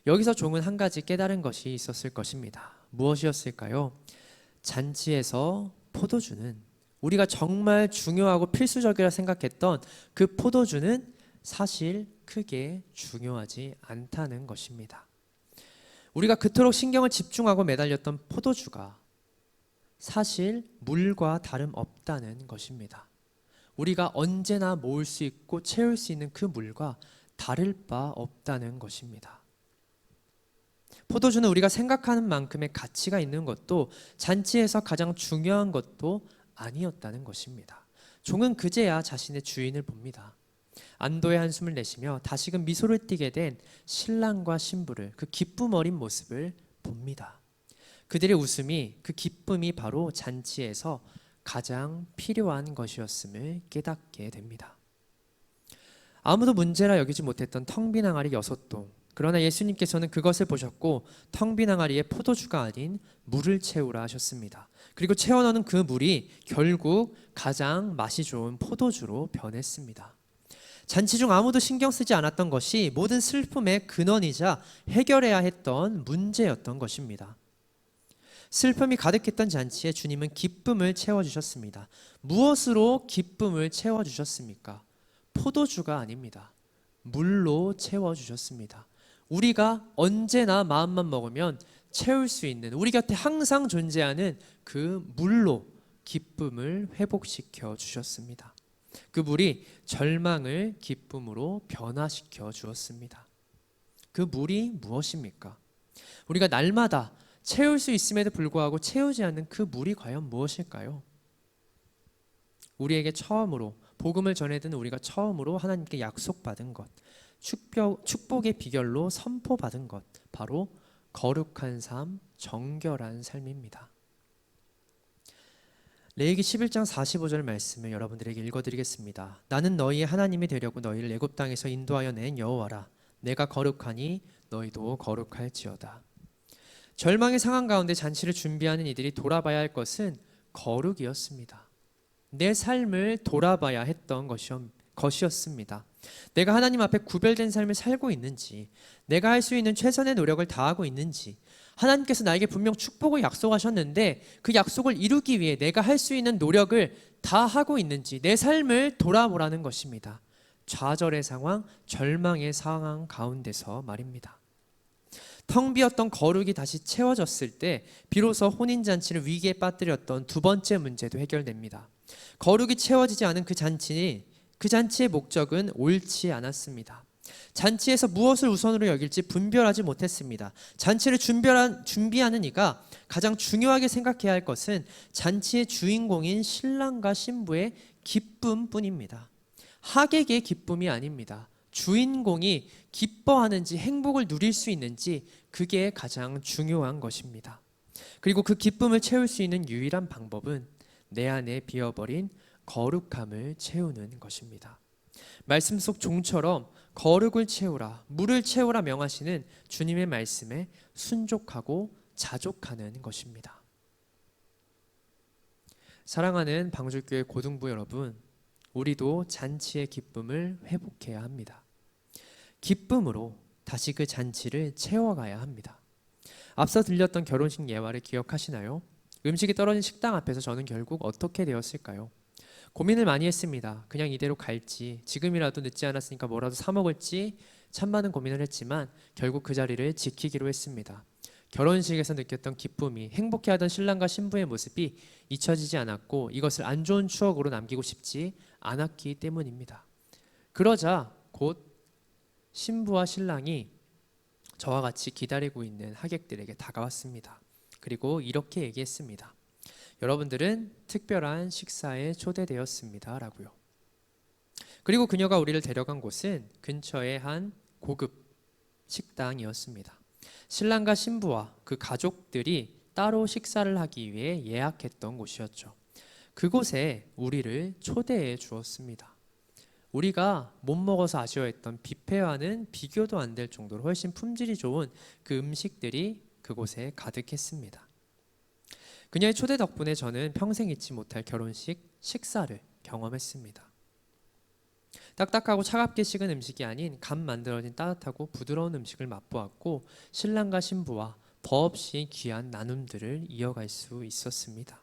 여기서 종은 한 가지 깨달은 것이 있었을 것입니다. 무엇이었을까요? 잔치에서 포도주는, 우리가 정말 중요하고 필수적이라 생각했던 그 포도주는 사실 크게 중요하지 않다는 것입니다. 우리가 그토록 신경을 집중하고 매달렸던 포도주가 사실 물과 다름없다는 것입니다. 우리가 언제나 모을 수 있고 채울 수 있는 그 물과 다를 바 없다는 것입니다. 포도주는 우리가 생각하는 만큼의 가치가 있는 것도 잔치에서 가장 중요한 것도 아니었다는 것입니다. 종은 그제야 자신의 주인을 봅니다. 안도의 한숨을 내쉬며 다시금 미소를 띠게 된 신랑과 신부를, 그 기쁨 어린 모습을 봅니다. 그들의 웃음이, 그 기쁨이 바로 잔치에서 가장 필요한 것이었음을 깨닫게 됩니다. 아무도 문제라 여기지 못했던 텅 빈 항아리 6동. 그러나 예수님께서는 그것을 보셨고 텅 빈 항아리에 포도주가 아닌 물을 채우라 하셨습니다. 그리고 채워 넣은 그 물이 결국 가장 맛이 좋은 포도주로 변했습니다. 잔치 중 아무도 신경 쓰지 않았던 것이 모든 슬픔의 근원이자 해결해야 했던 문제였던 것입니다. 슬픔이 가득했던 잔치에 주님은 기쁨을 채워주셨습니다. 무엇으로 기쁨을 채워주셨습니까? 포도주가 아닙니다. 물로 채워주셨습니다. 우리가 언제나 마음만 먹으면 채울 수 있는, 우리 곁에 항상 존재하는 그 물로 기쁨을 회복시켜 주셨습니다. 그 물이 절망을 기쁨으로 변화시켜 주었습니다. 그 물이 무엇입니까? 우리가 날마다 채울 수 있음에도 불구하고 채우지 않는 그 물이 과연 무엇일까요? 우리에게 처음으로 복음을 전해든 우리가 처음으로 하나님께 약속받은 것, 축복의 비결로 선포받은 것, 바로 거룩한 삶, 정결한 삶입니다. 레위기 11장 45절 말씀을 여러분들에게 읽어드리겠습니다. 나는 너희의 하나님이 되려고 너희를 애굽 땅에서 인도하여 낸 여호와라. 내가 거룩하니 너희도 거룩할지어다. 절망의 상황 가운데 잔치를 준비하는 이들이 돌아봐야 할 것은 거룩이었습니다. 내 삶을 돌아봐야 했던 것이었습니다. 내가 하나님 앞에 구별된 삶을 살고 있는지, 내가 할 수 있는 최선의 노력을 다하고 있는지, 하나님께서 나에게 분명 축복을 약속하셨는데 그 약속을 이루기 위해 내가 할 수 있는 노력을 다 하고 있는지, 내 삶을 돌아보라는 것입니다. 좌절의 상황, 절망의 상황 가운데서 말입니다. 텅 비었던 거룩이 다시 채워졌을 때 비로소 혼인잔치를 위기에 빠뜨렸던 두 번째 문제도 해결됩니다. 거룩이 채워지지 않은 그 잔치의 목적은 옳지 않았습니다. 잔치에서 무엇을 우선으로 여길지 분별하지 못했습니다. 잔치를 준비하는 이가 가장 중요하게 생각해야 할 것은 잔치의 주인공인 신랑과 신부의 기쁨뿐입니다. 하객의 기쁨이 아닙니다. 주인공이 기뻐하는지 행복을 누릴 수 있는지, 그게 가장 중요한 것입니다. 그리고 그 기쁨을 채울 수 있는 유일한 방법은 내 안에 비어버린 거룩함을 채우는 것입니다. 말씀 속 종처럼 거룩을 채우라, 물을 채우라 명하시는 주님의 말씀에 순종하고 자족하는 것입니다. 사랑하는 방주교회 고등부 여러분, 우리도 잔치의 기쁨을 회복해야 합니다. 기쁨으로 다시 그 잔치를 채워가야 합니다. 앞서 들렸던 결혼식 예화를 기억하시나요? 음식이 떨어진 식당 앞에서 저는 결국 어떻게 되었을까요? 고민을 많이 했습니다. 그냥 이대로 갈지, 지금이라도 늦지 않았으니까 뭐라도 사 먹을지 참 많은 고민을 했지만 결국 그 자리를 지키기로 했습니다. 결혼식에서 느꼈던 기쁨이, 행복해하던 신랑과 신부의 모습이 잊혀지지 않았고 이것을 안 좋은 추억으로 남기고 싶지 않았기 때문입니다. 그러자 곧 신부와 신랑이 저와 같이 기다리고 있는 하객들에게 다가왔습니다. 그리고 이렇게 얘기했습니다. 여러분들은 특별한 식사에 초대되었습니다 라고요. 그리고 그녀가 우리를 데려간 곳은 근처의 한 고급 식당이었습니다. 신랑과 신부와 그 가족들이 따로 식사를 하기 위해 예약했던 곳이었죠. 그곳에 우리를 초대해 주었습니다. 우리가 못 먹어서 아쉬워했던 뷔페와는 비교도 안 될 정도로 훨씬 품질이 좋은 그 음식들이 그곳에 가득했습니다. 그녀의 초대 덕분에 저는 평생 잊지 못할 결혼식 식사를 경험했습니다. 딱딱하고 차갑게 식은 음식이 아닌 간 만들어진 따뜻하고 부드러운 음식을 맛보았고 신랑과 신부와 더없이 귀한 나눔들을 이어갈 수 있었습니다.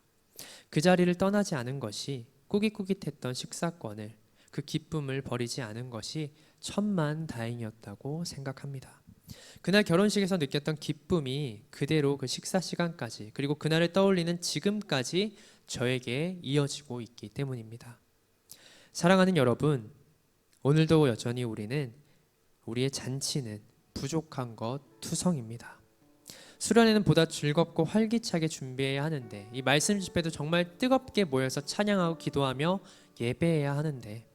그 자리를 떠나지 않은 것이, 꾸깃꾸깃했던 식사권을, 그 기쁨을 버리지 않은 것이 천만 다행이었다고 생각합니다. 그날 결혼식에서 느꼈던 기쁨이 그대로 그 식사 시간까지, 그리고 그날을 떠올리는 지금까지 저에게 이어지고 있기 때문입니다. 사랑하는 여러분, 오늘도 여전히 우리의 잔치는 부족한 것 투성입니다. 수련회는 보다 즐겁고 활기차게 준비해야 하는데, 이 말씀 집회도 정말 뜨겁게 모여서 찬양하고 기도하며 예배해야 하는데,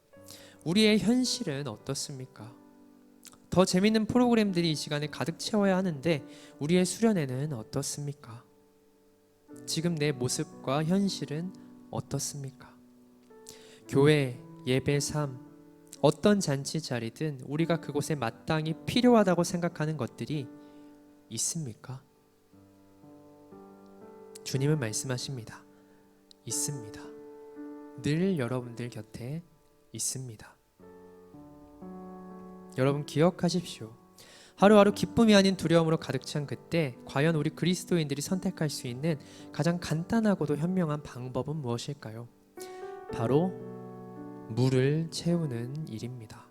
우리의 현실은 어떻습니까? 더 재밌는 프로그램들이 이 시간에 가득 채워야 하는데 우리의 수련회는 어떻습니까? 지금 내 모습과 현실은 어떻습니까? 교회, 예배, 삶, 어떤 잔치 자리든 우리가 그곳에 마땅히 필요하다고 생각하는 것들이 있습니까? 주님은 말씀하십니다. 있습니다. 늘 여러분들 곁에 있습니다. 여러분 기억하십시오. 하루하루 기쁨이 아닌 두려움으로 가득 찬 그때 과연 우리 그리스도인들이 선택할 수 있는 가장 간단하고도 현명한 방법은 무엇일까요? 바로 물을 채우는 일입니다.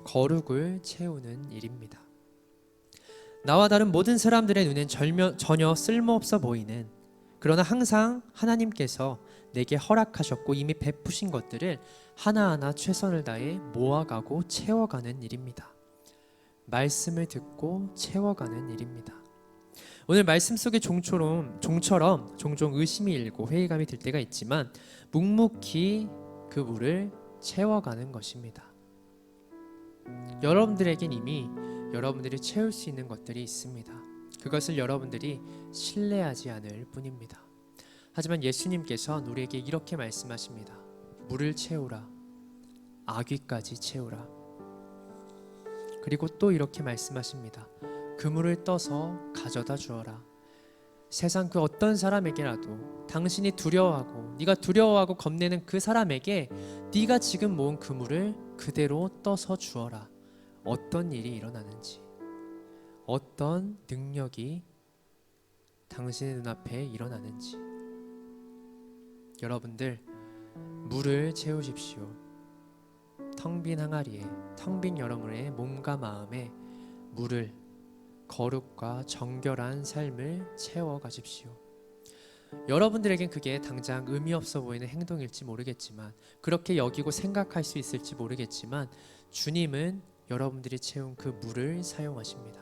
거룩을 채우는 일입니다. 나와 다른 모든 사람들의 눈엔 전혀 쓸모없어 보이는, 그러나 항상 하나님께서 내게 허락하셨고 이미 베푸신 것들을 하나하나 최선을 다해 모아가고 채워가는 일입니다. 말씀을 듣고 채워가는 일입니다. 오늘 말씀 속의 종처럼 종종 의심이 일고 회의감이 들 때가 있지만 묵묵히 그 물을 채워가는 것입니다. 여러분들에겐 이미 여러분들이 채울 수 있는 것들이 있습니다. 그것을 여러분들이 신뢰하지 않을 뿐입니다. 하지만 예수님께서는 우리에게 이렇게 말씀하십니다. 물을 채우라. 아귀까지 채우라. 그리고 또 이렇게 말씀하십니다. 그물을 떠서 가져다 주어라. 세상 그 어떤 사람에게라도 당신이 두려워하고 네가 두려워하고 겁내는 그 사람에게 네가 지금 모은 그물을 그대로 떠서 주어라. 어떤 일이 일어나는지, 어떤 능력이 당신의 눈앞에 일어나는지. 여러분들 물을 채우십시오. 텅 빈 항아리에, 텅 빈 여러분의 몸과 마음에 물을, 거룩과 정결한 삶을 채워 가십시오. 여러분들에겐 그게 당장 의미 없어 보이는 행동일지 모르겠지만, 그렇게 여기고 생각할 수 있을지 모르겠지만, 주님은 여러분들이 채운 그 물을 사용하십니다.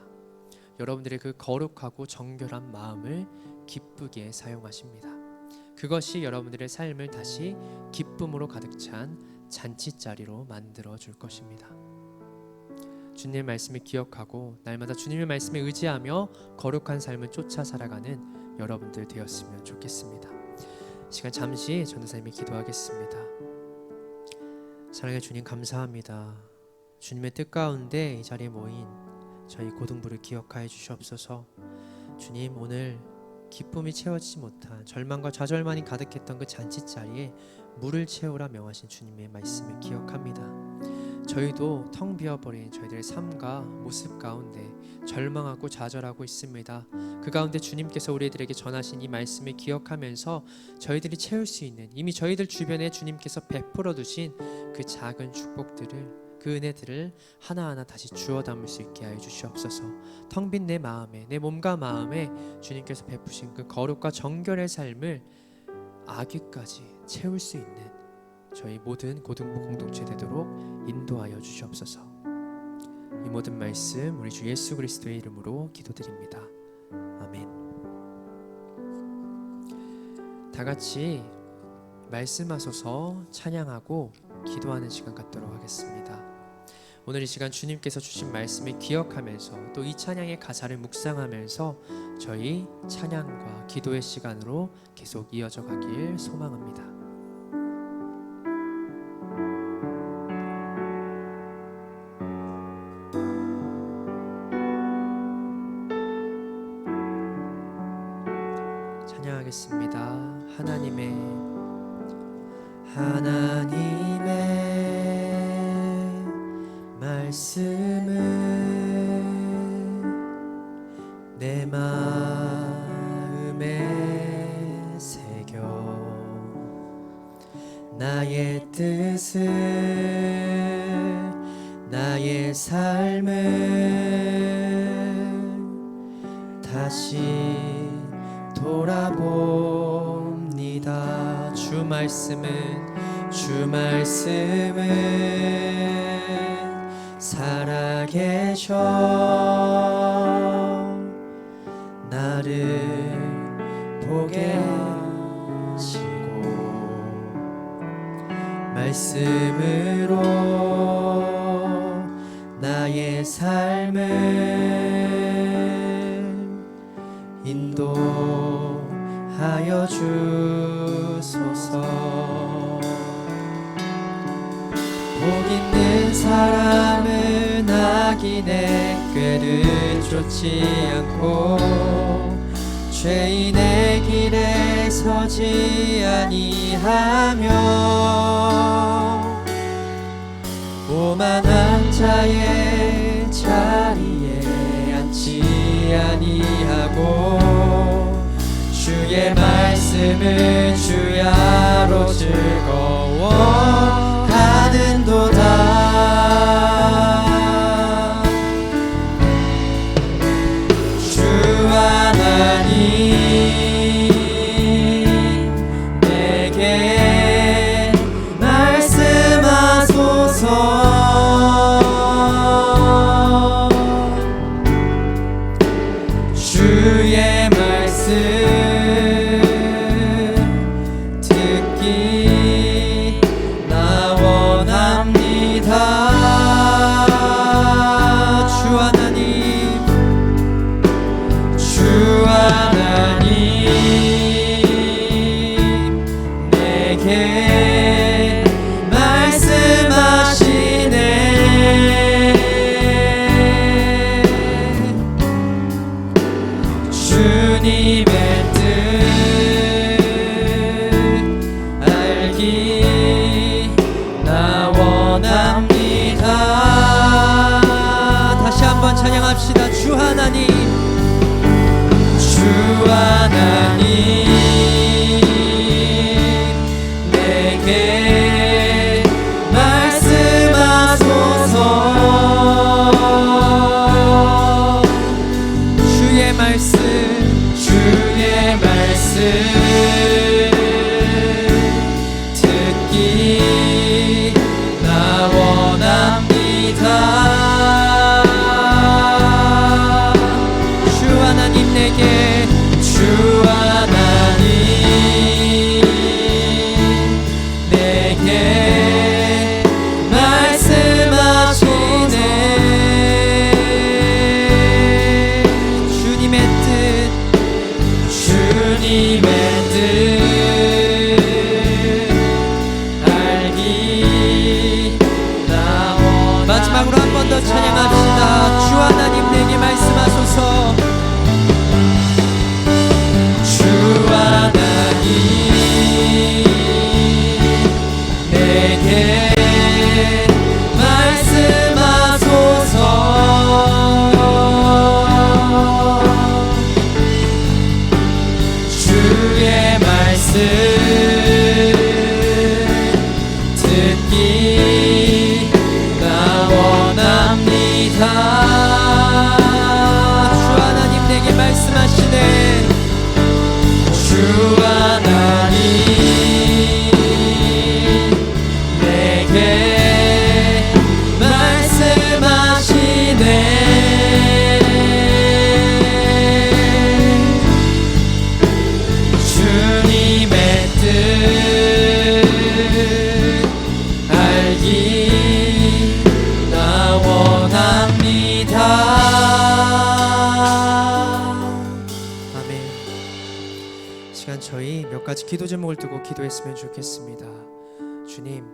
여러분들의 그 거룩하고 정결한 마음을 기쁘게 사용하십니다. 그것이 여러분들의 삶을 다시 기쁨으로 가득 찬 잔치자리로 만들어 줄 것입니다. 주님의 말씀을 기억하고 날마다 주님의 말씀에 의지하며 거룩한 삶을 쫓아 살아가는 여러분들 되었으면 좋겠습니다. 시간 잠시 전도사님이 기도하겠습니다. 사랑의 주님, 감사합니다. 주님의 뜻 가운데 이 자리에 모인 저희 고등부를 기억하여 주시옵소서. 주님, 오늘 기쁨이 채워지지 못한 절망과 좌절만이 가득했던 그 잔치자리에 물을 채우라 명하신 주님의 말씀을 기억합니다. 저희도 텅 비어버린 저희들의 삶과 모습 가운데 절망하고 좌절하고 있습니다. 그 가운데 주님께서 우리들에게 전하신 이 말씀을 기억하면서 저희들이 채울 수 있는, 이미 저희들 주변에 주님께서 베풀어 두신 그 작은 축복들을, 그 은혜들을 하나하나 다시 주워 담을 수 있게 하여 주시옵소서. 텅 빈 내 마음에, 내 몸과 마음에 주님께서 베푸신 그 거룩과 정결의 삶을 아귀까지 채울 수 있는 저희 모든 고등부 공동체 되도록 인도하여 주시옵소서. 이 모든 말씀 우리 주 예수 그리스도의 이름으로 기도드립니다. 아멘. 다 같이 말씀하소서 찬양하고 기도하는 시간 갖도록 하겠습니다. 오늘 이 시간 주님께서 주신 말씀을 기억하면서 또 이 찬양의 가사를 묵상하면서 저희 찬양과 기도의 시간으로 계속 이어져 가길 소망합니다. 찬양하겠습니다. 하나님의 말씀을 내 마음에 새겨 나의 뜻을 나의 삶을 다시 돌아봅니다. 주 말씀은 살아계셔 나를 보게 하시고 말씀으로 나의 삶을 인도하여 주소서. 복 있는 사람은 악인의 꾀를 쫓지 않고 죄인의 길에 서지 아니하며 오만한 자의 자리에 앉지 아니하고 주의 말씀을 주야로 즐거워하는도다. 주 하나님 내게 말씀하소서. 주의 말씀 듣기 나 원합니다. 주 하나님 내게 말씀하시네. 주님의 뜻 알기 나 원합니다. 다시 한번 찬양합시다. 주 하나님 내게 말씀하소서. 주의 말씀 듣기 나 원합니다. 주 하나님 내게 말씀하시네. 주님의 뜻 알기 나 원합니다. 마지막으로 한 번 더 찬양합시다. 주 하나님 내게 말씀하소서. 주 하나님 내게 말씀하소서. 주의 말씀 듣기 나 원합니다. 주 하나님 내게 말씀하시네. 주 하나님 내게 말씀하시네. 주님의 뜻 알기 나 원합니다. 아멘. 시간 저희 몇 가지 기도 제목을 두고 기도했으면 좋겠습니다. 주님,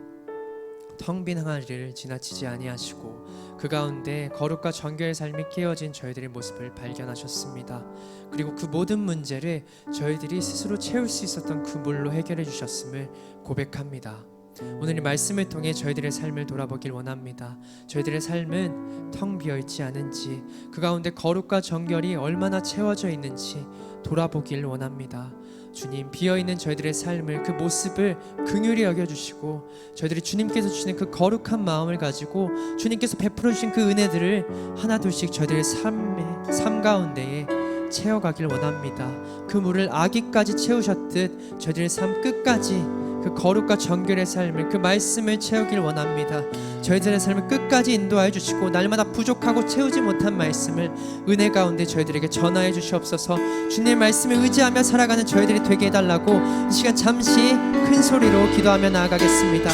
텅 빈 항아리를 지나치지 아니하시고 그 가운데 거룩과 정결의 삶이 깨어진 저희들의 모습을 발견하셨습니다. 그리고 그 모든 문제를 저희들이 스스로 채울 수 있었던 그 물로 해결해 주셨음을 고백합니다. 오늘 이 말씀을 통해 저희들의 삶을 돌아보길 원합니다. 저희들의 삶은 텅 비어있지 않은지, 그 가운데 거룩과 정결이 얼마나 채워져 있는지 돌아보길 원합니다. 주님, 비어있는 저희들의 삶을, 그 모습을 긍휼히 여겨주시고 저희들이 주님께서 주시는 그 거룩한 마음을 가지고 주님께서 베풀어 주신 그 은혜들을 하나둘씩 저희들의 삶 가운데에 채워가길 원합니다. 그 물을 아기까지 채우셨듯 저희들의 삶 끝까지 그 거룩과 정결의 삶을, 그 말씀을 채우길 원합니다. 저희들의 삶을 끝까지 인도하여 주시고 날마다 부족하고 채우지 못한 말씀을 은혜 가운데 저희들에게 전하여 주시옵소서. 주님의 말씀을 의지하며 살아가는 저희들이 되게 해달라고 이 시간 잠시 큰 소리로 기도하며 나아가겠습니다.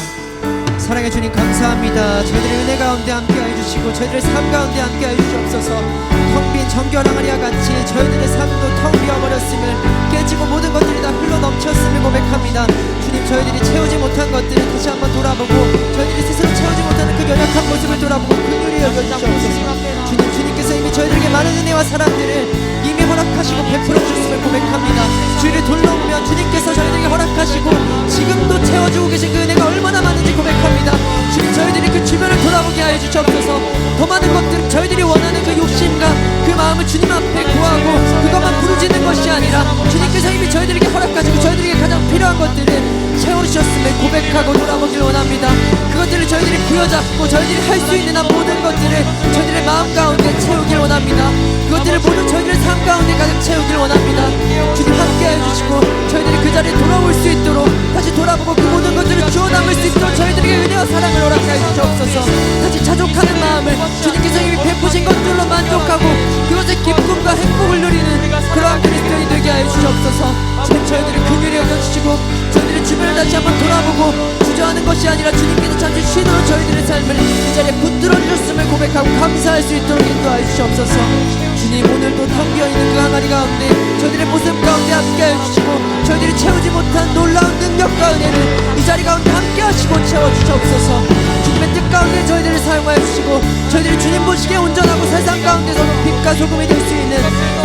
사랑해 주님, 감사합니다. 저희들의 은혜 가운데 함께하여 주시고 저희들의 삶 가운데 함께하여 주시옵소서. 텅 빈 정결 항아리와 같이 저희들의 삶도 텅 비어버렸음을, 깨지고 모든 것들이 다 흘러 넘쳤음을 고백합니다. 주님, 저희들이 채우지 못한 것들을 다시 한번 돌아보고 저희들이 스스로 채우지 못하는 그 연약한 모습을 돌아보고 긍휼히 여겨주시옵소서. 주님, 주님께서 이미 저희들에게 많은 은혜와 사랑들을 이미 허락하시고 베풀어 주셨음을 고백합니다. 주위를 둘러보면 주님께서 저희들에게 허락하시고 지금도 채워주고 계신 그 은혜가 얼마나 많은지 고백합니다. 주님, 저희들이 그 주변을 돌아보게 하여 주시옵소서. 더 많은 것들, 저희들이 원하는 그 욕심과 그 마음을 주님 앞에 구하고 그것만 부르짖는 것이 아니라 주님께서 이미 저희들에게 허락하시고 저희들에게 가장 필요한 것들을 채워주셨음을 고백하고 돌아보길 원합니다. 그것들을 저희들이 부여잡고 저희들이 할 수 있는 한 모든 것들을 저희들의 마음 가운데 채우길 원합니다. 그것들을 모두 저희들의 삶 가운데 가득 채우길 원합니다. 주님, 함께해 주시고 저희들이 그 자리에 돌아올 수 있도록, 다시 돌아보고 그 모든 것들을 주워 담을 수 있도록 저희들에게 은혜와 사랑을 허락하여 주시옵소서. 다시 자족하는 마음을, 주님께서 이미 베푸신 것들로 만족하고 그것의 기쁨과 행복을 누리는 그러한 그리스도인이 되게 하여 주시옵소서. 주님, 저희들을 긍휼히 여겨주시고 저희들의 주변을 다시 한번 돌아보고 주저하는 것이 아니라 주님께서 잠시 쉬도록 저희들의 삶을 이 자리에 붙들어 주셨음을 고백하고 감사할 수 있도록 인도하여 주시옵소서. 주님, 오늘도 텅 비어있는 그 항아리 가운데 저희들의 모습 가운데 함께하여 주시고 저희들이 채우지 못한 놀라운 능력과 은혜를 이 자리 가운데 함께하시고 채워주시옵소서. 주님의 뜻 가운데 저희들을 사용하여 주시고 저희들이 주님 보시기에 온전하고 세상 가운데서도 빛과 소금이 될 수 있는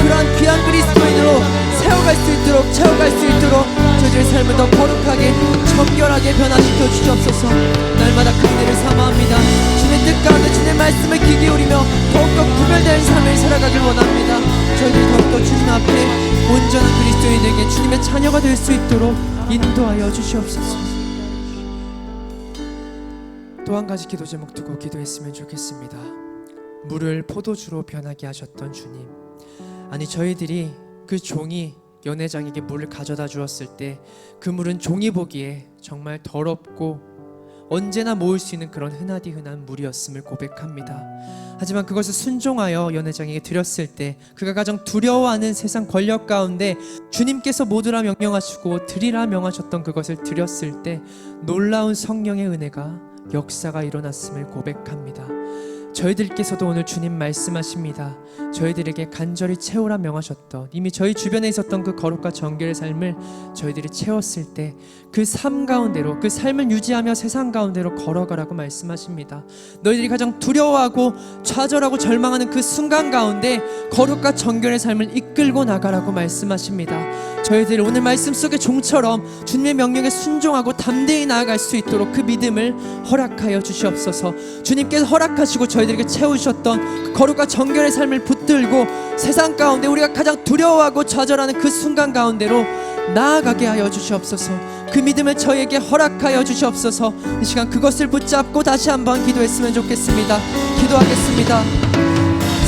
그러한 귀한 그리스도인으로 세워갈 수 있도록, 채워갈 수 있도록 저희들의 삶을 더 거룩하게 정결하게 변화시켜 주시옵소서. 날마다 그 은혜를 사모합니다. 주님의 뜻 가운데 주님의 말씀을 귀 기울이며 더욱더 구별된 삶을 살아가길 원합니다. 저희들이 더욱더 주님 앞에 온전한 그리스도인에게 주님의 자녀가 될 수 있도록 인도하여 주시옵소서. 또 한 가지 기도 제목 두고 기도했으면 좋겠습니다. 물을 포도주로 변하게 하셨던 주님, 아니 저희들이 그 종이 연회장에게 물을 가져다 주었을 때 그 물은 종이 보기에 정말 더럽고 언제나 모을 수 있는 그런 흔하디 흔한 물이었음을 고백합니다. 하지만 그것을 순종하여 연회장에게 드렸을 때 그가 가장 두려워하는 세상 권력 가운데 주님께서 모두라 명령하시고 드리라 명하셨던 그것을 드렸을 때 놀라운 성령의 은혜가 역사가 일어났음을 고백합니다. 저희들께서도 오늘 주님 말씀하십니다. 저희들에게 간절히 채우라 명하셨던, 이미 저희 주변에 있었던 그 거룩과 정결의 삶을 저희들이 채웠을 때 그 삶 가운데로, 그 삶을 유지하며 세상 가운데로 걸어가라고 말씀하십니다. 너희들이 가장 두려워하고 좌절하고 절망하는 그 순간 가운데 거룩과 정결의 삶을 이끌고 나가라고 말씀하십니다. 저희들이 오늘 말씀 속의 종처럼 주님의 명령에 순종하고 담대히 나아갈 수 있도록 그 믿음을 허락하여 주시옵소서. 주님께서 허락하시고 저희들에게 채우셨던 그 거룩과 정결의 삶을 붙들고 세상 가운데 우리가 가장 두려워하고 좌절하는 그 순간 가운데로 나아가게 하여 주시옵소서. 그 믿음을 저희에게 허락하여 주시옵소서. 이 시간 그것을 붙잡고 다시 한번 기도했으면 좋겠습니다. 기도하겠습니다.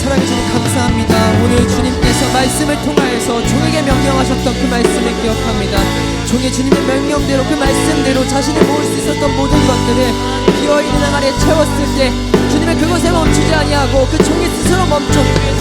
사랑해 주님, 감사합니다. 오늘 주님께서 말씀을 통하여서 종에게 명령하셨던 그 말씀을 기억합니다. 종의 주님의 명령대로 그 말씀대로 자신이 모을 수 있었던 모든 것들을 비어있는 항아리에 채웠을 때 주님의 그것에 멈추지 아니하고 그 종이 스스로 멈춰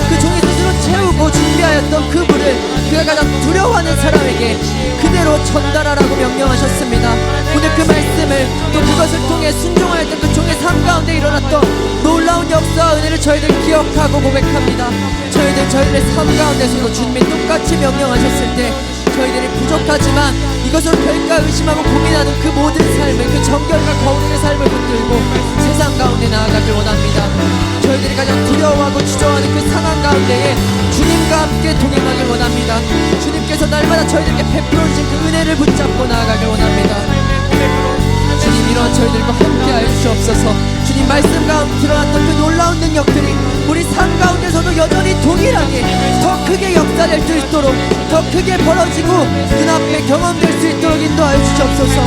그 종이 스스로 채우고 준비하였던 그 물을 그가 가장 두려워하는 사람에게 그대로 전달하라고 명령하셨습니다. 오늘 그 말씀을 또 그것을 통해 순종하였던 그 종의 삶 가운데 일어났던 놀라운 역사와 은혜를 저희들 기억하고 고백합니다. 저희들의 삶 가운데서도 주님이 똑같이 명령하셨을 때 저희들이 부족하지만 이것으로 될까 의심하고 고민하는 그 모든 삶을, 그 정결과 거룩의 삶을 붙들고 세상 가운데 나아가길 원합니다. 저희들이 가장 두려워하고 주저하는 그 상황 가운데에 주님과 함께 동행하길 원합니다. 주님께서 날마다 저희들에게 베풀어 주신 그 은혜를 붙잡고 나아가길 원합니다. 주님, 이런 저희들과 함께하여 주시옵소서. 주님 말씀 가운데 드러났던 그 놀라운 능력들이 우리 삶 가운데서도 여전히 동일하게 더 크게 역사될 수 있도록 더 크게 벌어지고 눈앞에 경험될 수 있도록 인도하여 주시옵소서.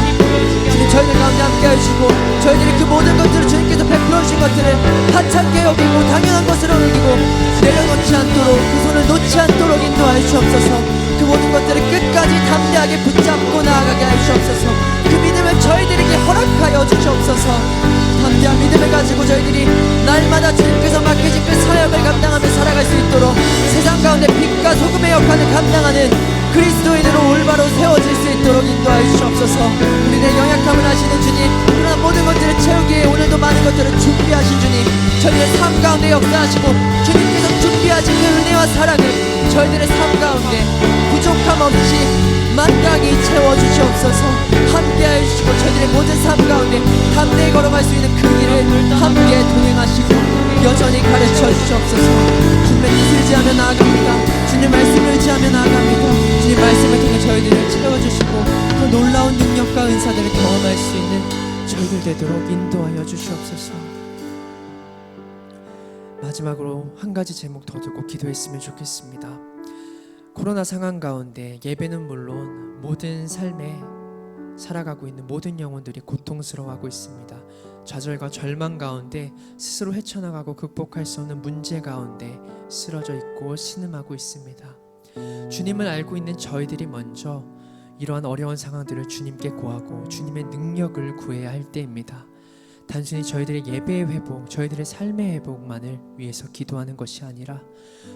주님 저희들 가운데 함께 하시고 저희들이 그 모든 것들을 주님께서 베풀어 주신 것들을 하찮게 여기고 당연한 것으로 여기고 내려놓지 않도록 그 손을 놓지 않도록 인도하여 주옵소서. 그 모든 것들을 끝까지 담대하게 붙잡고 나아가게 하여 주옵소서. 그 믿음을 저희들에게 허락하여 주시옵소서. 담대한 믿음을 가지고 저희들이 날마다 주님께서 맡기신 그 사역을 감당하며 살아갈 수 있도록 세상 가운데 빛과 소금의 역할을 감당하는 그리스도인으로 올바로 세워질 수 있도록 인도하여 주시옵소서. 우리의 연약함을 아시는 주님, 그러나 모든 것들을 채우기 위해 오늘도 많은 것들을 준비하신 주님, 저희의 삶 가운데 역사하시고 주님께서 준비하신 그 은혜와 사랑을 저희들의 삶 가운데 부족함 없이 마땅히 채워주시옵소서. 함께하여 주시고 저희들의 모든 삶 가운데 담대히 걸어갈 수 있는 그 길을 함께 동행하시고 여전히 가르쳐 주시옵소서. 주님의 뜻을 지하며 나아갑니다. 주님 말씀을 의지하며 나아갑니다. 주님 말씀을 통해 저희들을 채워주시고 그 놀라운 능력과 은사들을 경험할 수 있는 저희들 되도록 인도하여 주시옵소서. 마지막으로 한 가지 제목 더 두고 기도했으면 좋겠습니다. 코로나 상황 가운데 예배는 물론 모든 삶에 살아가고 있는 모든 영혼들이 고통스러워하고 있습니다. 좌절과 절망 가운데 스스로 헤쳐나가고 극복할 수 없는 문제 가운데 쓰러져 있고 신음하고 있습니다. 주님을 알고 있는 저희들이 먼저 이러한 어려운 상황들을 주님께 구하고 주님의 능력을 구해야 할 때입니다. 단순히 저희들의 예배의 회복, 저희들의 삶의 회복만을 위해서 기도하는 것이 아니라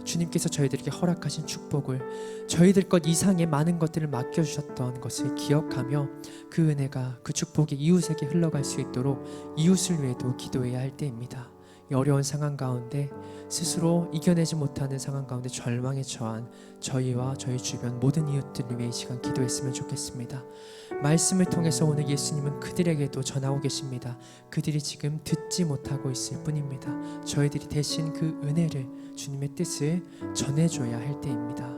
주님께서 저희들에게 허락하신 축복을 저희들 것 이상의 많은 것들을 맡겨주셨던 것을 기억하며 그 은혜가 그 축복이 이웃에게 흘러갈 수 있도록 이웃을 위해도 기도해야 할 때입니다. 이 어려운 상황 가운데 스스로 이겨내지 못하는 상황 가운데 절망에 처한 저희와 저희 주변 모든 이웃들을 위해 이 시간 기도했으면 좋겠습니다. 말씀을 통해서 오늘 예수님은 그들에게도 전하고 계십니다. 그들이 지금 듣지 못하고 있을 뿐입니다. 저희들이 대신 그 은혜를 주님의 뜻을 전해줘야 할 때입니다.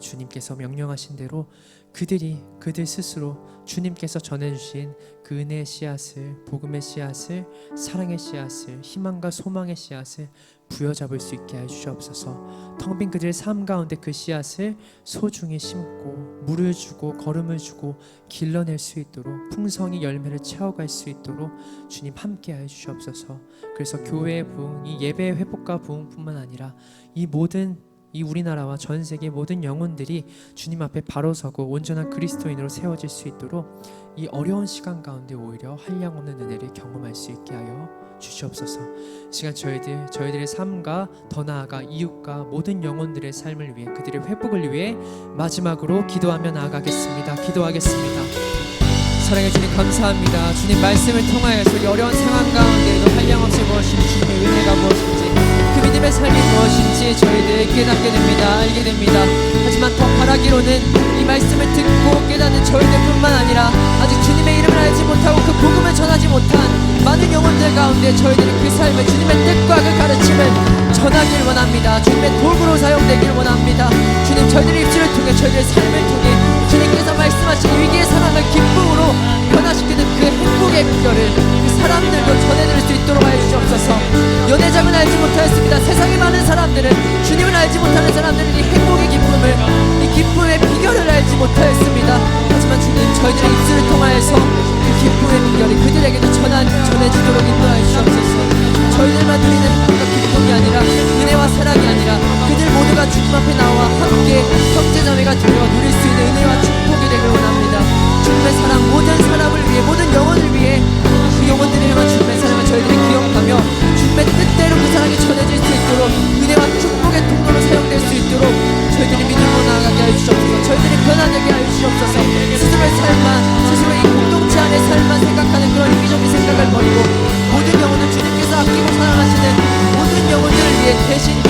주님께서 명령하신 대로 그들 스스로 주님께서 전해주신 그 은혜의 씨앗을, 복음의 씨앗을, 사랑의 씨앗을, 희망과 소망의 씨앗을 부여잡을 수 있게 해 주시옵소서. 텅 빈 그들의 삶 가운데 그 씨앗을 소중히 심고 물을 주고 걸음을 주고 길러낼 수 있도록 풍성히 열매를 채워갈 수 있도록 주님 함께 해 주시옵소서. 그래서 교회의 부흥, 이 예배의 회복과 부흥뿐만 아니라 이 모든 이 우리나라와 전 세계 모든 영혼들이 주님 앞에 바로 서고 온전한 그리스도인으로 세워질 수 있도록 이 어려운 시간 가운데 오히려 한량없는 은혜를 경험할 수 있게 하여 주시옵소서. 시간 저희들의 삶과 더 나아가 이웃과 모든 영혼들의 삶을 위해 그들의 회복을 위해 마지막으로 기도하며 나아가겠습니다. 기도하겠습니다. 사랑해 주님 감사합니다. 주님 말씀을 통하여서 이 어려운 상황 가운데에도 한량없이 무엇인지 주님의 은혜가 무엇인지 그 믿음의 삶이 무엇인지 저희들 깨닫게 됩니다. 알게 됩니다. 하지만 더 바라기로는 이 말씀을 듣고 깨닫는 저희들뿐만 아니라 아직 주님의 이름을 알지 못하고 그 복음을 전하지 못한 많은 영혼들 가운데 저희들이 그 삶을 주님의 뜻과 그 가르침을 전하길 원합니다. 주님의 도구로 사용되길 원합니다. 주님 저희들의 입술을 통해 저희들의 삶을 통해 주님께서 말씀하신 위기의 상황을 기쁨으로 변화시키는 그 행복의 비결을 그 사람들도 전해드릴 수 있도록 하여 주시옵소서. 연회장은 알지 못하였습니다. 세상의 많은 사람들은 주님을 알지 못하는 사람들은 이 행복의 기쁨을 이 기쁨의 비결을 알지 못하였습니다. 하지만 주님 저희들의 입술을 통하여서 그 기쁨의 비결이 그들에게도 전해지도록 인도하여 주시옵소서. 저희들만 누리는 행복과 기쁨이 아니라 은혜와 사랑이 아니라 그들 모두가 주님 앞에 나와 함께 형제자매가 되어 누릴 수 있는 은혜와 축복이 되길 원합니다. 주님의 사랑 모든 사람을 위해 모든 영혼을 위해 그 영혼들을 향한 주님의 사랑을 저희들이 기억하며 주님의 뜻대로 그 사랑이 전해질 수 있도록 은혜와 축복의 통로로 사용될 수 있도록 저희들이 믿음으로 나아가게 하여 주시옵소서. 저희들이 변화되게 하여 주시옵소서. 스스로의 삶만 스스로의 이 공동체 안의 삶만 생각하는 그런 이기적인 생각을 버리고 모든 영혼을 주님께서 아끼고 사랑하시는 모든 영혼들을 위해 대신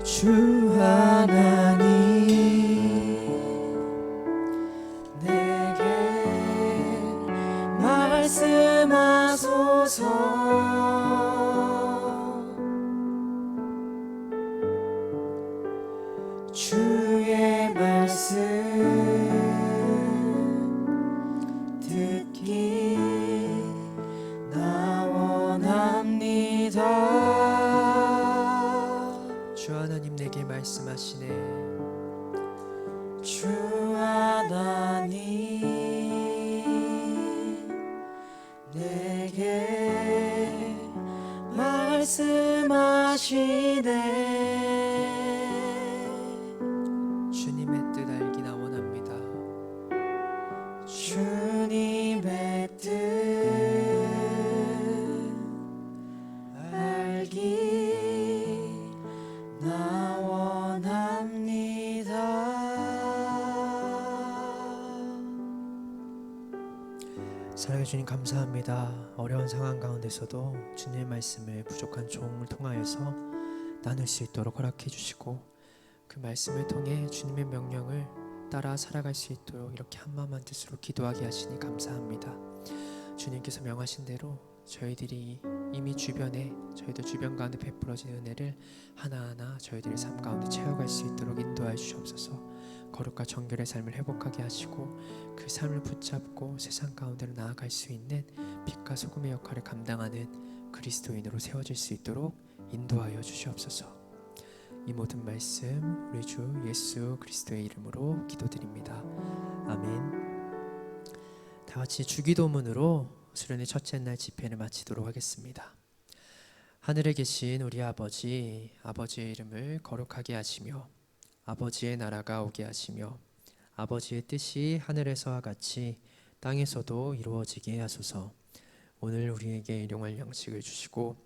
주 하나님 내게 말씀하소서. 주의 말씀 듣기 나 원합니다. 주 하나님 내게 말씀하시네. 주 하나님 내게 말씀하시네. 주님의 뜻 알기 나 원합니다. 주님의 뜻 알기 나 원합니다. 사랑해 주님 감사합니다. 어려운 상황 가운데서도 주님의 말씀을 부족한 종을 통하여서 나눌 수 있도록 허락해 주시고 그 말씀을 통해 주님의 명령을 따라 살아갈 수 있도록 이렇게 한마음한 뜻으로 기도하게 하시니 감사합니다. 주님께서 명하신 대로 저희들이 이미 저희들 주변 가운데 베풀어진 은혜를 하나하나 저희들의 삶 가운데 채워갈 수 있도록 인도하여 주시옵소서. 거룩과 정결의 삶을 회복하게 하시고 그 삶을 붙잡고 세상 가운데로 나아갈 수 있는 빛과 소금의 역할을 감당하는 그리스도인으로 세워질 수 있도록 인도하여 주시옵소서. 이 모든 말씀 우리 주 예수 그리스도의 이름으로 기도드립니다. 아멘. 다 같이 주기도문으로 수련의 첫째 날 집회를 마치도록 하겠습니다. 하늘에 계신 우리 아버지, 아버지의 이름을 거룩하게 하시며 아버지의 나라가 오게 하시며 아버지의 뜻이 하늘에서와 같이 땅에서도 이루어지게 하소서. 오늘 우리에게 일용할 양식을 주시고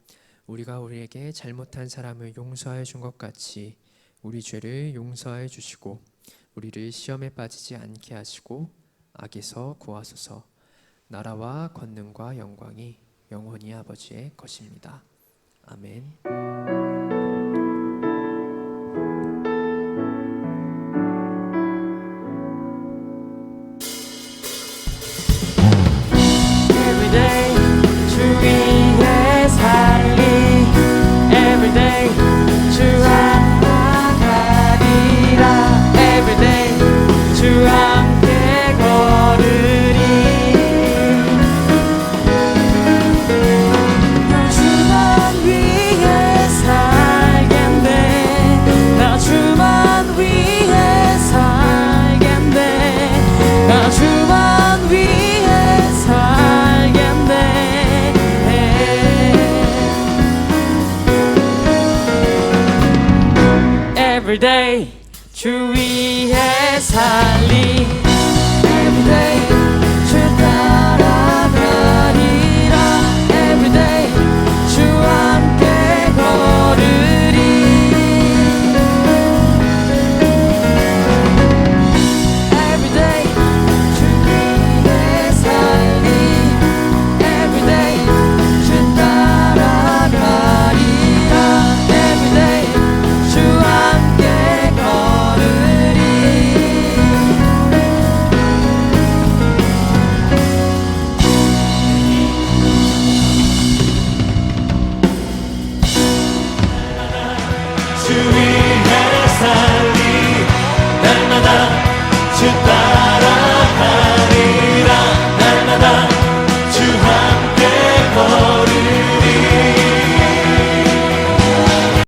우리가 우리에게 잘못한 사람을 용서하여 준 것 같이 우리 죄를 용서하여 주시고 우리를 시험에 빠지지 않게 하시고 악에서 구하소서. 나라와 권능과 영광이 영원히 아버지의 것입니다. 아멘. Everyday 주 위에 살리 Everyday 주 안아가리라 Everyday 주 함께 걸으리 나 주만 위해 살겠네 나 주만 위해 살겠네 나 주만 위해 살겠네 Everyday 주 위에 살리 Everyday 주 따라가리라 Everyday 주 함께 걸으리 Everyday 주 위에 살리 Everyday 주 따라가리라 Everyday 주 함께 걸으리 주 위에 살리 날마다 주